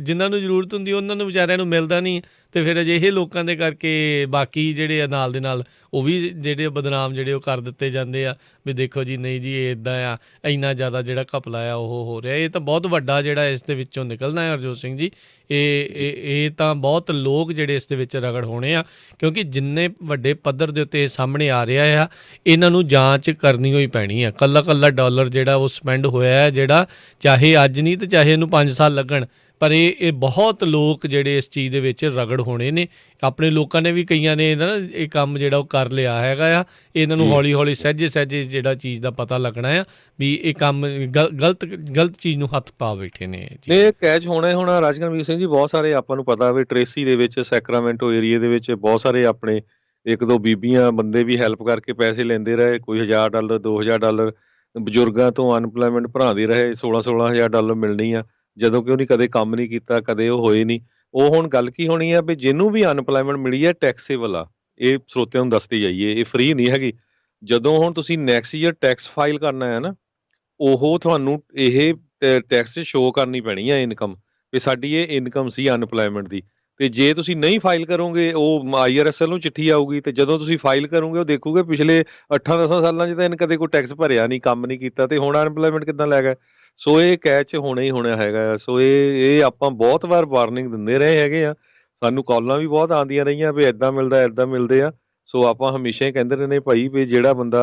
ਜਿਨ੍ਹਾਂ ਨੂੰ ਜ਼ਰੂਰਤ ਹੁੰਦੀ ਉਹਨਾਂ ਨੂੰ ਵਿਚਾਰਿਆਂ ਨੂੰ ਮਿਲਦਾ ਨਹੀਂ, ਅਤੇ ਫਿਰ ਅਜਿਹੇ ਲੋਕਾਂ ਦੇ ਕਰਕੇ ਬਾਕੀ ਜਿਹੜੇ ਆ ਨਾਲ ਦੇ ਨਾਲ ਉਹ ਵੀ ਜਿਹੜੇ ਬਦਨਾਮ ਜਿਹੜੇ ਉਹ ਕਰ ਦਿੱਤੇ ਜਾਂਦੇ ਆ ਵੀ ਦੇਖੋ ਜੀ, ਨਹੀਂ ਜੀ ਇਹ ਇੱਦਾਂ ਆ, ਇੰਨਾ ਜ਼ਿਆਦਾ ਜਿਹੜਾ ਘਪਲਾ ਆ ਉਹ ਹੋ ਰਿਹਾ। ਇਹ ਤਾਂ ਬਹੁਤ ਵੱਡਾ ਜਿਹੜਾ ਇਸ ਦੇ ਵਿੱਚੋਂ ਨਿਕਲਣਾ ਹੈ ਹਰਜੋਤ ਸਿੰਘ ਜੀ। ਇਹ ਤਾਂ ਬਹੁਤ ਲੋਕ ਜਿਹੜੇ ਇਸ ਦੇ ਵਿੱਚ ਰਗੜ ਹੋਣੇ ਆ, ਕਿਉਂਕਿ ਜਿੰਨੇ ਵੱਡੇ ਪੱਧਰ ਦੇ ਉੱਤੇ ਇਹ ਸਾਹਮਣੇ ਆ ਰਿਹਾ ਆ, ਇਹਨਾਂ ਨੂੰ ਜਾਂਚ ਕਰਨੀ ਹੋਈ ਪੈਣੀ ਆ। ਕੱਲਾ $1 ਜਿਹੜਾ ਉਹ ਸਪੈਂਡ ਹੋਇਆ ਹੈ, ਜਿਹੜਾ ਚਾਹੇ ਅੱਜ ਨਹੀਂ ਅਤੇ ਚਾਹੇ ਇਹਨੂੰ 5 ਸਾਲ ਲੱਗਣ, ਪਰ ਇਹ ਬਹੁਤ ਲੋਕ ਜਿਹੜੇ ਇਸ ਚੀਜ਼ ਦੇ ਵਿੱਚ ਰਗੜ ਹੋਣੇ ਨੇ। ਆਪਣੇ ਲੋਕਾਂ ਨੇ ਵੀ ਕਈਆਂ ਨੇ ਨਾ ਇਹ ਕੰਮ ਜਿਹੜਾ ਉਹ ਕਰ ਲਿਆ ਹੈਗਾ ਆ। ਇਹਨਾਂ ਨੂੰ ਜੀ ਹੌਲੀ ਹੌਲੀ ਸਹਿਜੇ ਸਹਿਜੇ ਜਿਹੜਾ ਚੀਜ਼ ਦਾ ਪਤਾ ਲੱਗਣਾ ਆ ਵੀ ਇਹ ਕੰਮ ਗਲਤ ਚੀਜ਼ ਨੂੰ ਹੱਥ ਪਾ ਬੈਠੇ ਨੇ ਇਹ ਨੇ ਚੀਜ਼। ਕੈਚ ਹੋਣਾ ਹੀ ਹੋਣਾ ਰਾਜਕਰਮਜੀਤ ਸਿੰਘ ਜੀ। ਬਹੁਤ ਸਾਰੇ ਆਪਾਂ ਨੂੰ ਪਤਾ ਵੀ ਟ੍ਰੇਸੀ ਦੇ ਵਿੱਚ ਸੈਕਰਾਮੈਂਟੋ ਏਰੀਏ ਦੇ ਵਿੱਚ ਬਹੁਤ ਸਾਰੇ ਆਪਣੇ ਇੱਕ ਦੋ ਬੀਬੀਆਂ ਬੰਦੇ ਵੀ ਹੈਲਪ ਕਰਕੇ ਪੈਸੇ ਲੈਂਦੇ ਰਹੇ, ਕੋਈ $1000 $2000 ਬਜ਼ੁਰਗਾਂ ਤੋਂ ਅਨਪਲਾਇਮੈਂਟ ਭਰਾਉਂਦੇ ਰਹੇ, 16 ਹਜ਼ਾਰ ਡਾਲਰ ਮਿਲਣੀ ਆ, ਜਦੋਂ ਕਿ ਉਹਨੇ ਕਦੇ ਕੰਮ ਨਹੀਂ ਕੀਤਾ, ਕਦੇ ਉਹ ਹੋਏ ਨਹੀਂ। ਉਹ ਹੁਣ ਗੱਲ ਕੀ ਹੋਣੀ ਆ ਵੀ ਜਿਹਨੂੰ ਵੀ ਅਨਪਲਾਇਮੈਂਟ ਮਿਲੀ ਹੈ ਟੈਕਸੇਬਲ ਆ। ਇਹ ਸਰੋਤਿਆਂ ਨੂੰ ਦੱਸਦੀ ਜਾਈਏ, ਇਹ ਫ੍ਰੀ ਨਹੀਂ ਹੈਗੀ। ਜਦੋਂ ਹੁਣ ਤੁਸੀਂ ਨੈਕਸਟ ਈਅਰ ਟੈਕਸ ਫਾਈਲ ਕਰਨਾ ਹੈ ਨਾ, ਉਹ ਤੁਹਾਨੂੰ ਇਹ ਟੈਕਸ 'ਚ ਸ਼ੋਅ ਕਰਨੀ ਪੈਣੀ ਹੈ ਇਨਕਮ, ਵੀ ਸਾਡੀ ਇਹ ਇਨਕਮ ਸੀ ਅਨਪਲਾਇਮੈਂਟ ਦੀ। ਤੇ ਜੇ ਤੁਸੀਂ ਨਹੀਂ ਫਾਈਲ ਕਰੋਗੇ, ਉਹ IRSL ਨੂੰ ਚਿੱਠੀ ਆਊਗੀ, ਤੇ ਜਦੋਂ ਤੁਸੀਂ ਫਾਈਲ ਕਰੋਗੇ ਉਹ ਦੇਖੋਗੇ ਪਿਛਲੇ 8-10 ਸਾਲਾਂ 'ਚ ਤਾਂ ਇਹਨੇ ਕਦੇ ਕੋਈ ਟੈਕਸ ਭਰਿਆ ਨਹੀਂ, ਕੰਮ ਨਹੀਂ ਕੀਤਾ, ਤੇ ਹੁਣ ਅਨਪਲਾਇਮੈਂਟ ਕਿੱਦਾਂ ਲੈ ਗਏ। ਸੋ ਇਹ ਕੈਚ ਹੋਣਾ ਹੀ ਹੋਣਾ ਹੈਗਾ ਆ। ਸੋ ਇਹ ਆਪਾਂ ਬਹੁਤ ਵਾਰ ਵਾਰਨਿੰਗ ਦਿੰਦੇ ਰਹੇ ਹੈਗੇ ਆ, ਸਾਨੂੰ ਕਾਲਾਂ ਵੀ ਬਹੁਤ ਆਉਂਦੀਆਂ ਰਹੀਆਂ ਵੀ ਏਦਾਂ ਮਿਲਦਾ ਏਦਾਂ ਮਿਲਦੇ ਆ। ਸੋ ਆਪਾਂ ਹਮੇਸ਼ਾ ਹੀ ਕਹਿੰਦੇ ਰਹੇ ਨੇ ਭਾਈ ਵੀ ਜਿਹੜਾ ਬੰਦਾ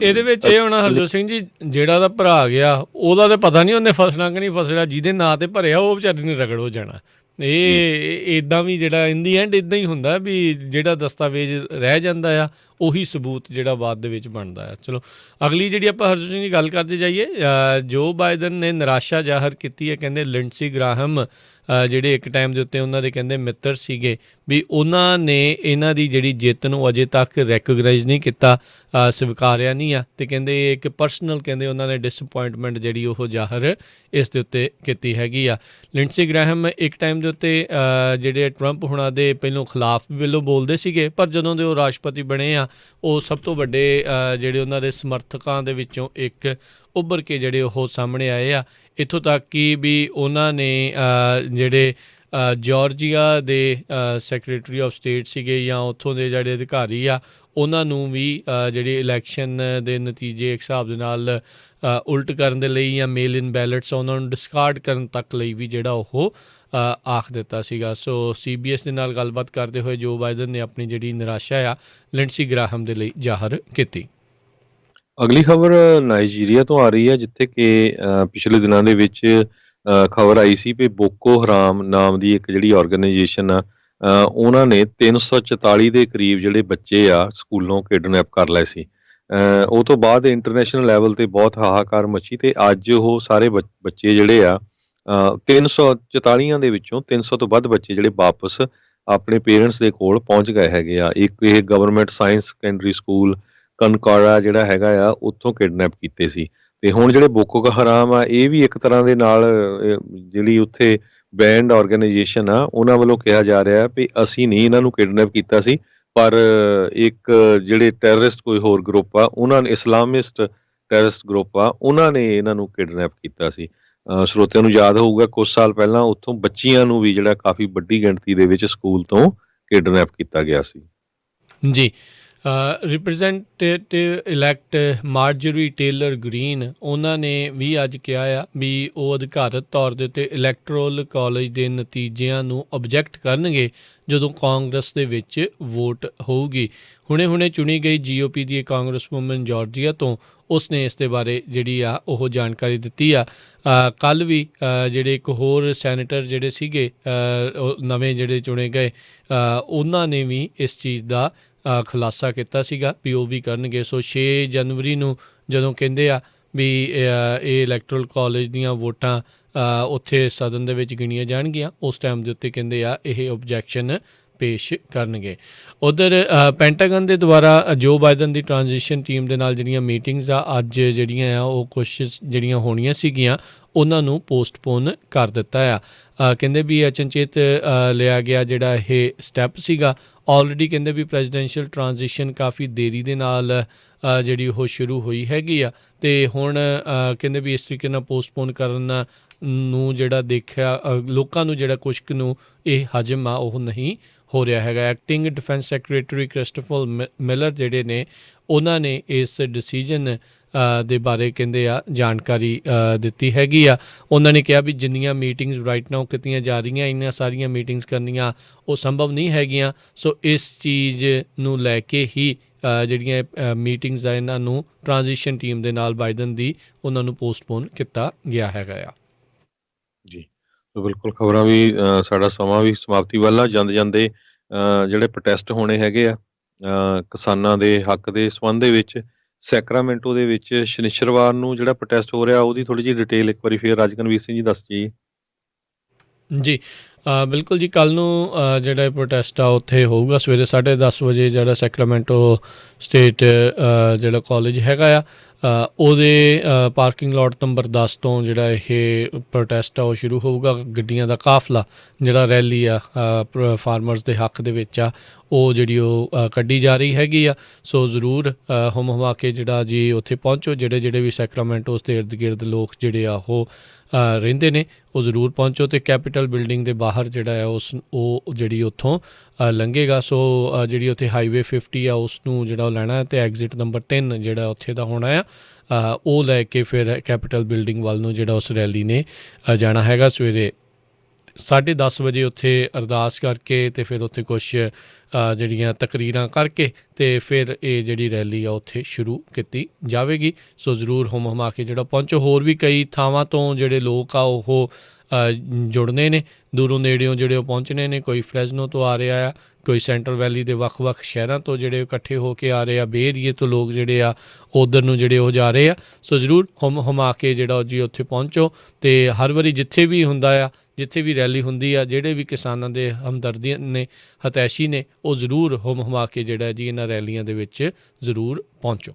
ਇਹਦੇ ਵਿੱਚ ਇਹ ਹੋਣਾ ਹਰਜੋਤ ਸਿੰਘ ਜੀ, ਜਿਹੜਾ ਉਹਦਾ ਭਰਾ ਗਿਆ ਉਹਦਾ ਤਾਂ ਪਤਾ ਨਹੀਂ ਉਹਨੇ ਫਸਣਾ ਕਿ ਨਹੀਂ ਫਸਣਾ, ਜਿਹਦੇ ਨਾਂ ਤੇ ਭਰਿਆ ਉਹ ਵਿਚਾਰੇ ਨੇ ਰਗੜ ਹੋ ਜਾਣਾ। ਇਹ ਇਦਾਂ ਵੀ ਜਿਹੜਾ ਇਨ ਦੀ ਐਂਡ ਇਦਾਂ ਹੀ ਹੁੰਦਾ ਵੀ ਜਿਹੜਾ ਦਸਤਾਵੇਜ਼ ਰਹਿ ਜਾਂਦਾ ਆ ਉਹੀ ਸਬੂਤ ਜਿਹੜਾ ਬਾਅਦ ਦੇ ਵਿੱਚ ਬਣਦਾ ਆ। ਚਲੋ ਅਗਲੀ ਜਿਹੜੀ ਆਪਾਂ ਹਰਜੋਤ ਸਿੰਘ ਦੀ ਗੱਲ ਕਰਦੇ ਜਾਈਏ, ਜੋ ਬਾਈਡਨ ਨੇ ਨਿਰਾਸ਼ਾ ਜ਼ਾਹਰ ਕੀਤੀ ਹੈ। ਕਹਿੰਦੇ ਲਿੰਡਸੀ ਗ੍ਰਾਹਮ ਜਿਹੜੇ ਇੱਕ ਟਾਈਮ ਦੇ ਉੱਤੇ ਉਹਨਾਂ ਦੇ ਕਹਿੰਦੇ ਮਿੱਤਰ ਸੀਗੇ, ਵੀ ਉਹਨਾਂ ਨੇ ਇਹਨਾਂ ਦੀ ਜਿਹੜੀ ਜਿੱਤ ਨੂੰ ਅਜੇ ਤੱਕ ਰੈਕੋਗਨਾਈਜ਼ ਨਹੀਂ ਕੀਤਾ, ਸਵੀਕਾਰਿਆ ਨਹੀਂ ਆ। ਅਤੇ ਕਹਿੰਦੇ ਇੱਕ ਪਰਸਨਲ ਕਹਿੰਦੇ ਉਹਨਾਂ ਨੇ ਡਿਸਅਪੁਆਇੰਟਮੈਂਟ ਜਿਹੜੀ ਉਹ ਜ਼ਾਹਰ ਇਸ ਦੇ ਉੱਤੇ ਕੀਤੀ ਹੈਗੀ ਆ। ਲਿੰਡਸੀ ਗ੍ਰਾਹਮ ਇੱਕ ਟਾਈਮ ਦੇ ਉੱਤੇ ਜਿਹੜੇ ਟਰੰਪ ਹੁਣਾਂ ਦੇ ਪਹਿਲੋਂ ਖਿਲਾਫ ਵੱਲੋਂ ਬੋਲਦੇ ਸੀਗੇ, ਪਰ ਜਦੋਂ ਦੇ ਉਹ ਰਾਸ਼ਟਰਪਤੀ ਬਣੇ ਆ ਉਹ ਸਭ ਤੋਂ ਵੱਡੇ ਜਿਹੜੇ ਉਹਨਾਂ ਦੇ ਸਮਰਥਕਾਂ ਦੇ ਵਿੱਚੋਂ ਇੱਕ ਉੱਭਰ ਕੇ ਜਿਹੜੇ ਉਹ ਸਾਹਮਣੇ ਆਏ ਆ। ਇੱਥੋਂ ਤੱਕ ਕਿ ਵੀ ਉਹਨਾਂ ਨੇ ਜਿਹੜੇ ਜਾਰਜੀਆ ਦੇ ਸੈਕਟਰੀ ਆਫ ਸਟੇਟ ਸੀਗੇ ਜਾਂ ਉੱਥੋਂ ਦੇ ਜਿਹੜੇ ਅਧਿਕਾਰੀ ਆ ਉਹਨਾਂ ਨੂੰ ਵੀ ਜਿਹੜੇ ਇਲੈਕਸ਼ਨ ਦੇ ਨਤੀਜੇ ਇੱਕ ਹਿਸਾਬ ਦੇ ਨਾਲ ਉਲਟ ਕਰਨ ਦੇ ਲਈ ਜਾਂ ਮੇਲ ਇਨ ਬੈਲਟਸ ਉਹਨਾਂ ਨੂੰ ਡਿਸਕਾਰਡ ਕਰਨ ਤੱਕ ਲਈ ਵੀ ਜਿਹੜਾ ਉਹ ਆਖ ਦਿੱਤਾ ਸੀਗਾ। ਸੋ CBS ਦੇ ਨਾਲ ਗੱਲਬਾਤ ਕਰਦੇ ਹੋਏ ਜੋ ਬਾਈਡਨ ਨੇ ਆਪਣੀ ਜਿਹੜੀ ਨਿਰਾਸ਼ਾ ਆ ਲਿੰਡਸੀ ਗ੍ਰਾਹਮ ਦੇ ਲਈ ਜ਼ਾਹਰ ਕੀਤੀ। ਅਗਲੀ ਖਬਰ ਨਾਈਜੀਰੀਆ ਤੋਂ ਆ ਰਹੀ ਹੈ, ਜਿੱਥੇ ਕਿ ਪਿਛਲੇ ਦਿਨਾਂ ਦੇ ਵਿੱਚ ਖਬਰ ਆਈ ਸੀ ਵੀ ਬੋਕੋ ਹਰਾਮ ਨਾਮ ਦੀ ਇੱਕ ਜਿਹੜੀ ਆਰਗੇਨਾਈਜੇਸ਼ਨ ਆ, ਉਹਨਾਂ ਨੇ 344 ਦੇ ਕਰੀਬ ਜਿਹੜੇ ਬੱਚੇ ਆ ਸਕੂਲੋਂ ਕਿਡਨੈਪ ਕਰ ਲਏ ਸੀ। ਉਹ ਤੋਂ ਬਾਅਦ ਇੰਟਰਨੈਸ਼ਨਲ ਲੈਵਲ ਤੇ ਬਹੁਤ ਹਾਹਾਕਾਰ ਮੱਚੀ, ਤੇ ਅੱਜ ਉਹ ਸਾਰੇ ਬੱਚੇ ਜਿਹੜੇ ਆ 344 ਦੇ ਵਿੱਚੋਂ 300 ਤੋਂ ਵੱਧ ਬੱਚੇ ਜਿਹੜੇ ਵਾਪਸ ਆਪਣੇ ਪੇਰੈਂਟਸ ਦੇ ਕੋਲ ਪਹੁੰਚ ਗਏ ਹੈਗੇ ਆ। ਇੱਕ ਇਹ ਗਵਰਨਮੈਂਟ ਸਾਇੰਸ ਸੈਕੰਡਰੀ ਸਕੂਲ ਕਨਕਾਰਾ ਜਿਹੜਾ ਹੈਗਾ ਆ ਉੱਥੋਂ ਕਿਡਨੈਪ ਕੀਤੇ ਸੀ। ਤੇ ਹੁਣ ਜਿਹੜੇ ਬੋਕੋ ਹਰਾਮ ਆ ਇਹ ਵੀ ਇੱਕ ਤਰ੍ਹਾਂ ਦੇ ਨਾਲ ਜਿਹੜੀ ਉੱਥੇ ਬੈਂਡ ਆਰਗੇਨਾਈਜੇਸ਼ਨ ਆ ਉਹਨਾਂ ਵੱਲੋਂ ਕਿਹਾ ਜਾ ਰਿਹਾ ਵੀ ਅਸੀਂ ਨਹੀਂ ਇਹਨਾਂ ਨੂੰ ਕਿਡਨੈਪ ਕੀਤਾ ਸੀ, ਪਰ ਇੱਕ ਜਿਹੜੇ ਟੈਰਰਿਸਟ ਕੋਈ ਹੋਰ ਗਰੁੱਪ ਆ ਉਹਨਾਂ ਨੇ, ਇਸਲਾਮਿਸਟ ਟੈਰਰਿਸਟ ਗਰੁੱਪ ਆ, ਉਹਨਾਂ ਨੇ ਇਹਨਾਂ ਨੂੰ ਕਿਡਨੈਪ ਕੀਤਾ ਸੀ। ਸਰੋਤਿਆਂ ਨੂੰ ਯਾਦ ਹੋਊਗਾ ਕੁਝ ਸਾਲ ਪਹਿਲਾਂ ਉੱਥੋਂ ਬੱਚੀਆਂ ਨੂੰ ਵੀ ਜਿਹੜਾ ਕਾਫੀ ਵੱਡੀ ਗਿਣਤੀ ਦੇ ਵਿੱਚ ਸਕੂਲ ਤੋਂ ਕਿਡਨੈਪ ਕੀਤਾ ਗਿਆ ਸੀ। ਜੀ, ਰਿਪਰੈਜ਼ੈਂਟੇਟਿਵ ਇਲੈਕਟ ਮਾਰਜਰੀ ਟੇਲਰ ਗ੍ਰੀਨ ਉਹਨਾਂ ਨੇ ਵੀ ਅੱਜ ਕਿਹਾ ਆ ਵੀ ਉਹ ਅਧਿਕਾਰਤ ਤੌਰ ਦੇ ਉੱਤੇ ਇਲੈਕਟਰਲ ਕਾਲਜ ਦੇ ਨਤੀਜਿਆਂ ਨੂੰ ਆਬਜੈਕਟ ਕਰਨਗੇ ਜਦੋਂ ਕਾਂਗਰਸ ਦੇ ਵਿੱਚ ਵੋਟ ਹੋਊਗੀ। ਹੁਣੇ ਚੁਣੀ ਗਈ GOP ਦੀ ਕਾਂਗਰਸ ਵੂਮਨ ਜਾਰਜੀਆ ਤੋਂ ਉਸਨੇ ਇਸ ਦੇ ਬਾਰੇ ਜਿਹੜੀ ਆ ਉਹ ਜਾਣਕਾਰੀ ਦਿੱਤੀ ਆ। ਕੱਲ੍ਹ ਵੀ ਜਿਹੜੇ ਇੱਕ ਹੋਰ ਸੈਨੇਟਰ ਜਿਹੜੇ ਸੀਗੇ ਨਵੇਂ ਜਿਹੜੇ ਚੁਣੇ ਗਏ ਉਹਨਾਂ ਨੇ ਵੀ ਇਸ ਚੀਜ਼ ਦਾ ਖੁਲਾਸਾ ਕੀਤਾ ਸੀਗਾ ਵੀ ਉਹ ਵੀ ਕਰਨਗੇ। ਸੋ 6 ਜਨਵਰੀ ਨੂੰ ਜਦੋਂ ਕਹਿੰਦੇ ਆ ਵੀ ਇਹ ਇਲੈਕਟਰਲ ਕਾਲਜ ਦੀਆਂ ਵੋਟਾਂ ਉੱਥੇ ਸਦਨ ਦੇ ਵਿੱਚ ਗਿਣੀਆਂ ਜਾਣਗੀਆਂ, ਉਸ ਟਾਈਮ ਦੇ ਉੱਤੇ ਕਹਿੰਦੇ ਆ ਇਹ ਓਬਜੈਕਸ਼ਨ ਪੇਸ਼ ਕਰਨਗੇ। ਉੱਧਰ ਪੈਂਟਾਗਨ ਦੇ ਦੁਆਰਾ ਜੋ ਬਾਈਡਨ ਦੀ ਟ੍ਰਾਂਜੀਸ਼ਨ ਟੀਮ ਦੇ ਨਾਲ ਜਿਹੜੀਆਂ ਮੀਟਿੰਗਸ ਆ ਅੱਜ ਜਿਹੜੀਆਂ ਆ ਉਹ ਕੁਛ ਜਿਹੜੀਆਂ ਹੋਣੀਆਂ ਸੀਗੀਆਂ ਉਹਨਾਂ ਨੂੰ ਪੋਸਟਪੋਨ ਕਰ ਦਿੱਤਾ ਆ। ਕਹਿੰਦੇ ਵੀ ਅਚਨਚੇਤ ਲਿਆ ਗਿਆ ਜਿਹੜਾ ਇਹ ਸਟੈਪ ਸੀਗਾ। ਆਲਰੇਡੀ ਕਹਿੰਦੇ ਵੀ ਪ੍ਰੈਜ਼ੀਡੈਂਸ਼ੀਅਲ ਟ੍ਰਾਂਜੀਸ਼ਨ ਕਾਫੀ ਦੇਰੀ ਦੇ ਨਾਲ ਜਿਹੜੀ ਉਹ ਸ਼ੁਰੂ ਹੋਈ ਹੈਗੀ ਆ, ਅਤੇ ਹੁਣ ਕਹਿੰਦੇ ਵੀ ਇਸ ਤਰੀਕੇ ਨਾਲ ਪੋਸਟਪੋਨ ਕਰਨ ਨੂੰ ਜਿਹੜਾ ਦੇਖਿਆ ਲੋਕਾਂ ਨੂੰ ਜਿਹੜਾ ਕੁਛ ਕੁ ਨੂੰ ਇਹ ਹਜਮ ਆ ਉਹ ਨਹੀਂ ਹੋ ਰਿਹਾ ਹੈਗਾ। Acting defence secretary Christopher Miller ਜਿਹੜੇ ਨੇ ਉਹਨਾਂ ਨੇ ਇਸ ਡਿਸੀਜਨ ਦੇ ਬਾਰੇ ਕਹਿੰਦੇ ਆ ਜਾਣਕਾਰੀ ਦਿੱਤੀ ਹੈਗੀ ਆ। ਉਹਨਾਂ ਨੇ ਕਿਹਾ ਵੀ ਜਿੰਨੀਆਂ ਮੀਟਿੰਗਸ ਰਾਈਟ ਨਾਓ ਕੀਤੀਆਂ ਜਾ ਰਹੀਆਂ ਇੰਨੀਆਂ ਸਾਰੀਆਂ ਮੀਟਿੰਗਸ ਕਰਨੀਆਂ ਉਹ ਸੰਭਵ ਨਹੀਂ ਹੈਗੀਆਂ। ਸੋ ਇਸ ਚੀਜ਼ ਨੂੰ ਲੈ ਕੇ ਹੀ ਜਿਹੜੀਆਂ ਮੀਟਿੰਗਸ ਆ ਇਹਨਾਂ ਨੂੰ ਟ੍ਰਾਂਜੀਸ਼ਨ ਟੀਮ ਦੇ ਨਾਲ ਬਾਈਡਨ ਦੀ ਉਹਨਾਂ ਨੂੰ ਪੋਸਟਪੋਨ ਕੀਤਾ ਗਿਆ ਹੈਗਾ ਆ। ਜੀ, ਸੋ ਬਿਲਕੁਲ ਖਬਰਾਂ ਵੀ ਸਾਡਾ ਸਮਾਂ ਵੀ ਸਮਾਪਤੀ ਵੱਲ ਆ ਜਾਂਦੇ ਜਿਹੜੇ ਪ੍ਰੋਟੈਸਟ ਹੋਣੇ ਹੈਗੇ ਆ ਕਿਸਾਨਾਂ ਦੇ ਹੱਕ ਦੇ ਸੰਬੰਧ ਦੇ ਵਿੱਚ ਸੈਕਰਾਮੈਂਟੋ ਦੇ ਵਿੱਚ ਸ਼ਨਿਚਰਵਾਰ ਨੂੰ ਜਿਹੜਾ ਪ੍ਰੋਟੈਸਟ ਹੋ ਰਿਹਾ ਉਹਦੀ ਥੋੜੀ ਜਿਹੀ ਡਿਟੇਲ ਇੱਕ ਵਾਰੀ ਫੇਰ ਰਾਜਕਨਵੀਰ ਸਿੰਘ ਜੀ ਦੱਸ ਜੀ। ਜੀ ਬਿਲਕੁਲ ਜੀ, ਕੱਲ੍ਹ ਨੂੰ ਜਿਹੜਾ ਇਹ ਪ੍ਰੋਟੈਸਟ ਆ ਉੱਥੇ ਹੋਊਗਾ ਸਵੇਰੇ 10:30 ਵਜੇ, ਜਿਹੜਾ ਸੈਕਰਾਮੈਂਟੋ ਸਟੇਟ ਜਿਹੜਾ ਕਾਲਜ ਹੈਗਾ ਆ ਉਹਦੇ ਪਾਰਕਿੰਗ ਲੋਟ ਨੰਬਰ 10 ਤੋਂ ਜਿਹੜਾ ਇਹ ਪ੍ਰੋਟੈਸਟ ਆ ਉਹ ਸ਼ੁਰੂ ਹੋਊਗਾ। ਗੱਡੀਆਂ ਦਾ ਕਾਫਲਾ ਜਿਹੜਾ ਰੈਲੀ ਆ ਫਾਰਮਰਸ ਦੇ ਹੱਕ ਦੇ ਵਿੱਚ ਆ ਉਹ ਜਿਹੜੀ ਉਹ ਕੱਢੀ ਜਾ ਰਹੀ ਹੈਗੀ ਆ। ਸੋ ਜ਼ਰੂਰ ਹੁਮ ਹੁਮਾ ਕੇ ਜਿਹੜਾ ਜੀ ਉੱਥੇ ਪਹੁੰਚੋ, ਜਿਹੜੇ ਵੀ ਸੈਕਰਾਮੈਂਟੋ ਉਸ ਦੇ ਇਰਦ ਗਿਰਦ ਲੋਕ ਜਿਹੜੇ ਆ ਉਹ ਰਹਿੰਦੇ ਨੇ ਉਹ ਜ਼ਰੂਰ ਪਹੁੰਚੋ। ਅਤੇ ਕੈਪੀਟਲ ਬਿਲਡਿੰਗ ਦੇ ਬਾਹਰ ਜਿਹੜਾ ਆ ਉਹ ਜਿਹੜੀ ਉੱਥੋਂ ਲੰਘੇਗਾ। ਸੋ ਜਿਹੜੀ ਉੱਥੇ ਹਾਈਵੇ 50 ਆ ਉਸ ਨੂੰ ਜਿਹੜਾ ਉਹ ਲੈਣਾ ਅਤੇ ਐਗਜ਼ਿਟ ਨੰਬਰ 3 ਜਿਹੜਾ ਉੱਥੇ ਦਾ ਹੋਣਾ ਆ ਉਹ ਲੈ ਕੇ ਫਿਰ ਕੈਪੀਟਲ ਬਿਲਡਿੰਗ ਵੱਲ ਨੂੰ ਜਿਹੜਾ ਉਸ ਰੈਲੀ ਨੇ ਜਾਣਾ ਹੈਗਾ। ਸਵੇਰੇ 10:30 ਵਜੇ ਉੱਥੇ ਅਰਦਾਸ ਕਰਕੇ ਅਤੇ ਫਿਰ ਉੱਥੇ ਕੁਛ ਜਿਹੜੀਆਂ ਤਕਰੀਰਾਂ ਕਰਕੇ ਅਤੇ ਫਿਰ ਇਹ ਜਿਹੜੀ ਰੈਲੀ ਆ ਉੱਥੇ ਸ਼ੁਰੂ ਕੀਤੀ ਜਾਵੇਗੀ। ਸੋ ਜ਼ਰੂਰ ਹੁਮ ਹੁਮਾ ਕੇ ਜਿਹੜਾ ਪਹੁੰਚੋ। ਹੋਰ ਵੀ ਕਈ ਥਾਵਾਂ ਤੋਂ ਜਿਹੜੇ ਲੋਕ ਆ ਉਹ ਜੁੜਨੇ ਨੇ, ਦੂਰੋਂ ਨੇੜਿਓਂ ਜਿਹੜੇ ਉਹ ਪਹੁੰਚਣੇ ਨੇ। ਕੋਈ ਫਰੈਜ਼ਨੋ ਤੋਂ ਆ ਰਿਹਾ ਆ, ਕੋਈ ਸੈਂਟਰਲ ਵੈਲੀ ਦੇ ਵੱਖ-ਵੱਖ ਸ਼ਹਿਰਾਂ ਤੋਂ ਜਿਹੜੇ ਇਕੱਠੇ ਹੋ ਕੇ ਆ ਰਹੇ ਆ, ਬੇ ਏਰੀਏ ਤੋਂ ਲੋਕ ਜਿਹੜੇ ਆ ਉੱਧਰ ਨੂੰ ਜਿਹੜੇ ਉਹ ਜਾ ਰਹੇ ਆ। ਸੋ ਜ਼ਰੂਰ ਹੁਮ ਹੁਮਾ ਕੇ ਜਿਹੜਾ ਜੀ ਉੱਥੇ ਪਹੁੰਚੋ। ਅਤੇ ਹਰ ਵਾਰੀ ਜਿੱਥੇ ਵੀ ਹੁੰਦਾ ਆ, ਜਿੱਥੇ ਵੀ ਰੈਲੀ ਹੁੰਦੀ ਆ, ਜਿਹੜੇ ਵੀ ਕਿਸਾਨਾਂ ਦੇ ਹਮਦਰਦੀ ਨੇ, ਹਤੈਸ਼ੀ ਨੇ, ਉਹ ਜ਼ਰੂਰ ਹੁਮ ਹੁਮਾ ਕੇ ਜਿਹੜਾ ਜੀ ਇਹਨਾਂ ਰੈਲੀਆਂ ਦੇ ਵਿੱਚ ਜ਼ਰੂਰ ਪਹੁੰਚੋ।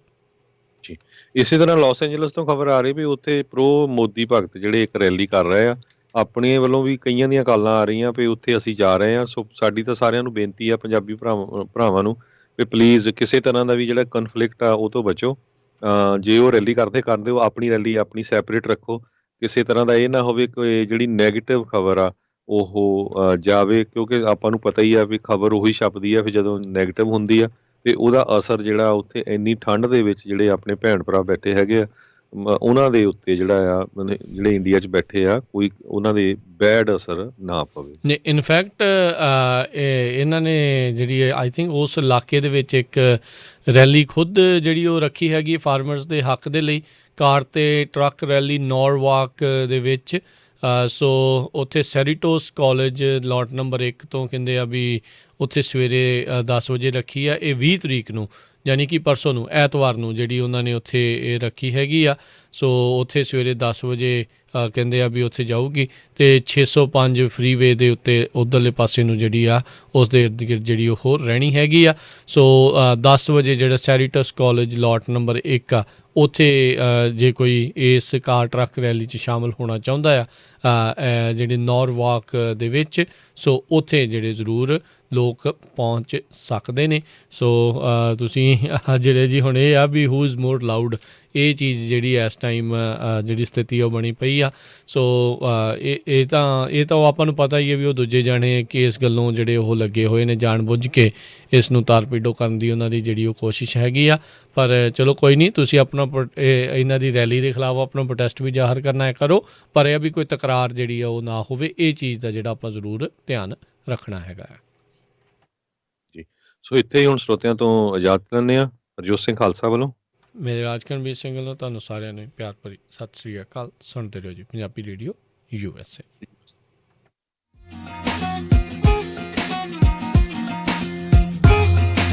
ਜੀ ਇਸੇ ਤਰ੍ਹਾਂ ਲਾਸ ਐਂਜਲਸ ਤੋਂ ਖਬਰ ਆ ਰਹੀ ਵੀ ਉੱਥੇ ਪ੍ਰੋ ਮੋਦੀ ਭਗਤ ਜਿਹੜੇ ਇੱਕ ਰੈਲੀ ਕਰ ਰਹੇ ਆ। ਆਪਣੇ ਵੱਲੋਂ ਵੀ ਕਈਆਂ ਦੀਆਂ ਕਾਲਾਂ ਆ ਰਹੀਆਂ ਵੀ ਉੱਥੇ ਅਸੀਂ ਜਾ ਰਹੇ ਹਾਂ। ਸੋ ਸਾਡੀ ਤਾਂ ਸਾਰਿਆਂ ਨੂੰ ਬੇਨਤੀ ਆ ਪੰਜਾਬੀ ਭਰਾਵਾਂ ਨੂੰ ਵੀ ਪਲੀਜ਼ ਕਿਸੇ ਤਰ੍ਹਾਂ ਦਾ ਵੀ ਜਿਹੜਾ ਕਨਫਲਿਕਟ ਆ ਉਹ ਤੋਂ ਬਚੋ। ਜੇ ਉਹ ਰੈਲੀ ਕਰਦੇ ਹੋ ਆਪਣੀ ਰੈਲੀ ਆਪਣੀ ਸੈਪਰੇਟ ਰੱਖੋ। ਕਿਸੇ ਤਰ੍ਹਾਂ ਦਾ ਇਹ ਨਾ ਹੋਵੇ ਕਿ ਜਿਹੜੀ ਨੈਗੇਟਿਵ ਖਬਰ ਆ ਉਹ ਜਾਵੇ, ਕਿਉਂਕਿ ਆਪਾਂ ਨੂੰ ਪਤਾ ਹੀ ਆ ਵੀ ਖਬਰ ਉਹੀ ਛਪਦੀ ਆ ਫਿਰ ਜਦੋਂ ਨੈਗੇਟਿਵ ਹੁੰਦੀ ਆ ਤੇ ਉਹਦਾ ਅਸਰ ਜਿਹੜਾ ਉੱਥੇ ਇੰਨੀ ਠੰਡ ਦੇ ਵਿੱਚ ਜਿਹੜੇ ਆਪਣੇ ਭੈਣ ਭਰਾ ਬੈਠੇ ਹੈਗੇ ਆ ਉਹਨਾਂ ਦੇ ਉੱਤੇ ਜਿਹੜਾ ਆ ਜਿਹੜੇ ਇੰਡੀਆ 'ਚ ਬੈਠੇ ਆ ਕੋਈ ਉਹਨਾਂ ਦੇ ਬੈਡ ਅਸਰ ਨਾ ਪਵੇ। ਨੇ ਇਨਫੈਕਟ ਇਹਨਾਂ ਨੇ ਜਿਹੜੀ ਆਈ ਥਿੰਕ ਉਸ ਇਲਾਕੇ ਦੇ ਵਿੱਚ ਇੱਕ ਰੈਲੀ ਖੁਦ ਜਿਹੜੀ ਉਹ ਰੱਖੀ ਹੈਗੀ ਫਾਰਮਰਸ ਦੇ ਹੱਕ ਦੇ ਲਈ, ਕਾਰ ਅਤੇ ਟਰੱਕ ਰੈਲੀ ਨੌਰਵਾਕ ਦੇ ਵਿੱਚ। ਸੋ ਉੱਥੇ ਸੈਰੀਟੋਸ ਕਾਲਜ ਲੋਟ ਨੰਬਰ 1 ਤੋਂ ਕਹਿੰਦੇ ਆ ਵੀ ਉੱਥੇ ਸਵੇਰੇ 10 ਵਜੇ ਰੱਖੀ ਆ। ਇਹ 20 ਤਰੀਕ ਨੂੰ ਯਾਨੀ ਕਿ ਪਰਸੋਂ ਨੂੰ ਐਤਵਾਰ ਨੂੰ ਜਿਹੜੀ ਉਹਨਾਂ ਨੇ ਉੱਥੇ ਇਹ ਰੱਖੀ ਹੈਗੀ ਆ। ਸੋ ਉੱਥੇ ਸਵੇਰੇ 10 ਵਜੇ ਕਹਿੰਦੇ ਆ ਵੀ ਉੱਥੇ ਜਾਊਗੀ ਅਤੇ 605 ਫਰੀਵੇ ਦੇ ਉੱਤੇ ਉੱਧਰਲੇ ਪਾਸੇ ਨੂੰ ਜਿਹੜੀ ਆ ਉਸ ਦੇ ਇਰਦ ਗਿਰਦ ਜਿਹੜੀ ਉਹ ਰਹਿਣੀ ਹੈਗੀ ਆ। ਸੋ 10 ਵਜੇ ਜਿਹੜਾ ਸੈਰੀਟਸ ਕਾਲਜ ਲੋਟ ਨੰਬਰ 1 ਆ ਉੱਥੇ ਜੇ ਕੋਈ ਇਸ ਕਾਰ ਟਰੱਕ ਰੈਲੀ 'ਚ ਸ਼ਾਮਲ ਹੋਣਾ ਚਾਹੁੰਦਾ ਆ ਜਿਹੜੇ ਨੌਰਵਾਕ ਦੇ ਵਿੱਚ, ਸੋ ਉੱਥੇ ਜਿਹੜੇ ਜ਼ਰੂਰ ਲੋਕ ਪਹੁੰਚ ਸਕਦੇ ਨੇ। ਸੋ ਤੁਸੀਂ ਜਿਹੜੇ ਜੀ ਹੁਣ ਇਹ ਆ ਵੀ ਹੂ ਇਜ਼ ਮੋਰ ਲਾਊਡ, ਇਹ ਚੀਜ਼ ਜਿਹੜੀ ਇਸ ਟਾਈਮ ਜਿਹੜੀ ਸਥਿਤੀ ਉਹ ਬਣੀ ਪਈ ਆ। ਸੋ ਇਹ ਤਾਂ ਉਹ ਆਪਾਂ ਨੂੰ ਪਤਾ ਹੀ ਹੈ ਵੀ ਉਹ ਦੂਜੇ ਜਾਣੇ ਕਿ ਇਸ ਗੱਲੋਂ ਜਿਹੜੇ ਉਹ ਲੱਗੇ ਹੋਏ ਨੇ ਜਾਣ ਬੁੱਝ ਕੇ ਇਸ ਨੂੰ ਤਾਰਪੀਡੋ ਕਰਨ ਦੀ ਉਹਨਾਂ ਦੀ ਜਿਹੜੀ ਉਹ ਕੋਸ਼ਿਸ਼ ਹੈਗੀ ਆ। ਪਰ ਚਲੋ ਕੋਈ ਨਹੀਂ, ਤੁਸੀਂ ਆਪਣਾ ਇਹਨਾਂ ਦੀ ਰੈਲੀ ਦੇ ਖਿਲਾਫ ਆਪਣਾ ਪ੍ਰੋਟੈਸਟ ਵੀ ਜ਼ਾਹਰ ਕਰਨਾ ਹੈ ਕਰੋ, ਪਰ ਇਹ ਵੀ ਕੋਈ ਤਕਰਾਰ ਜਿਹੜੀ ਆ ਉਹ ਨਾ ਹੋਵੇ। ਇਹ ਚੀਜ਼ ਦਾ ਜਿਹੜਾ ਆਪਾਂ ਜ਼ਰੂਰ ਧਿਆਨ ਰੱਖਣਾ ਹੈਗਾ। ਜੀ ਸੋ ਇੱਥੇ ਹੀ ਹੁਣ ਸਰੋਤਿਆਂ ਤੋਂ ਇਜਾਜ਼ਤ ਲੈਂਦੇ ਹਾਂ। ਹਰਜੋਤ ਸਿੰਘ ਖਾਲਸਾ ਵੱਲੋਂ ਮੇਰੇ ਰਾਜਕਨਵੀਰ ਸਿੰਘ ਵੱਲੋਂ ਤੁਹਾਨੂੰ ਸਾਰਿਆਂ ਨੂੰ ਪਿਆਰ ਭਰੀ ਸਤਿ ਸ੍ਰੀ ਅਕਾਲ। ਸੁਣਦੇ ਰਹੋ ਜੀ ਪੰਜਾਬੀ ਰੇਡੀਓ USA।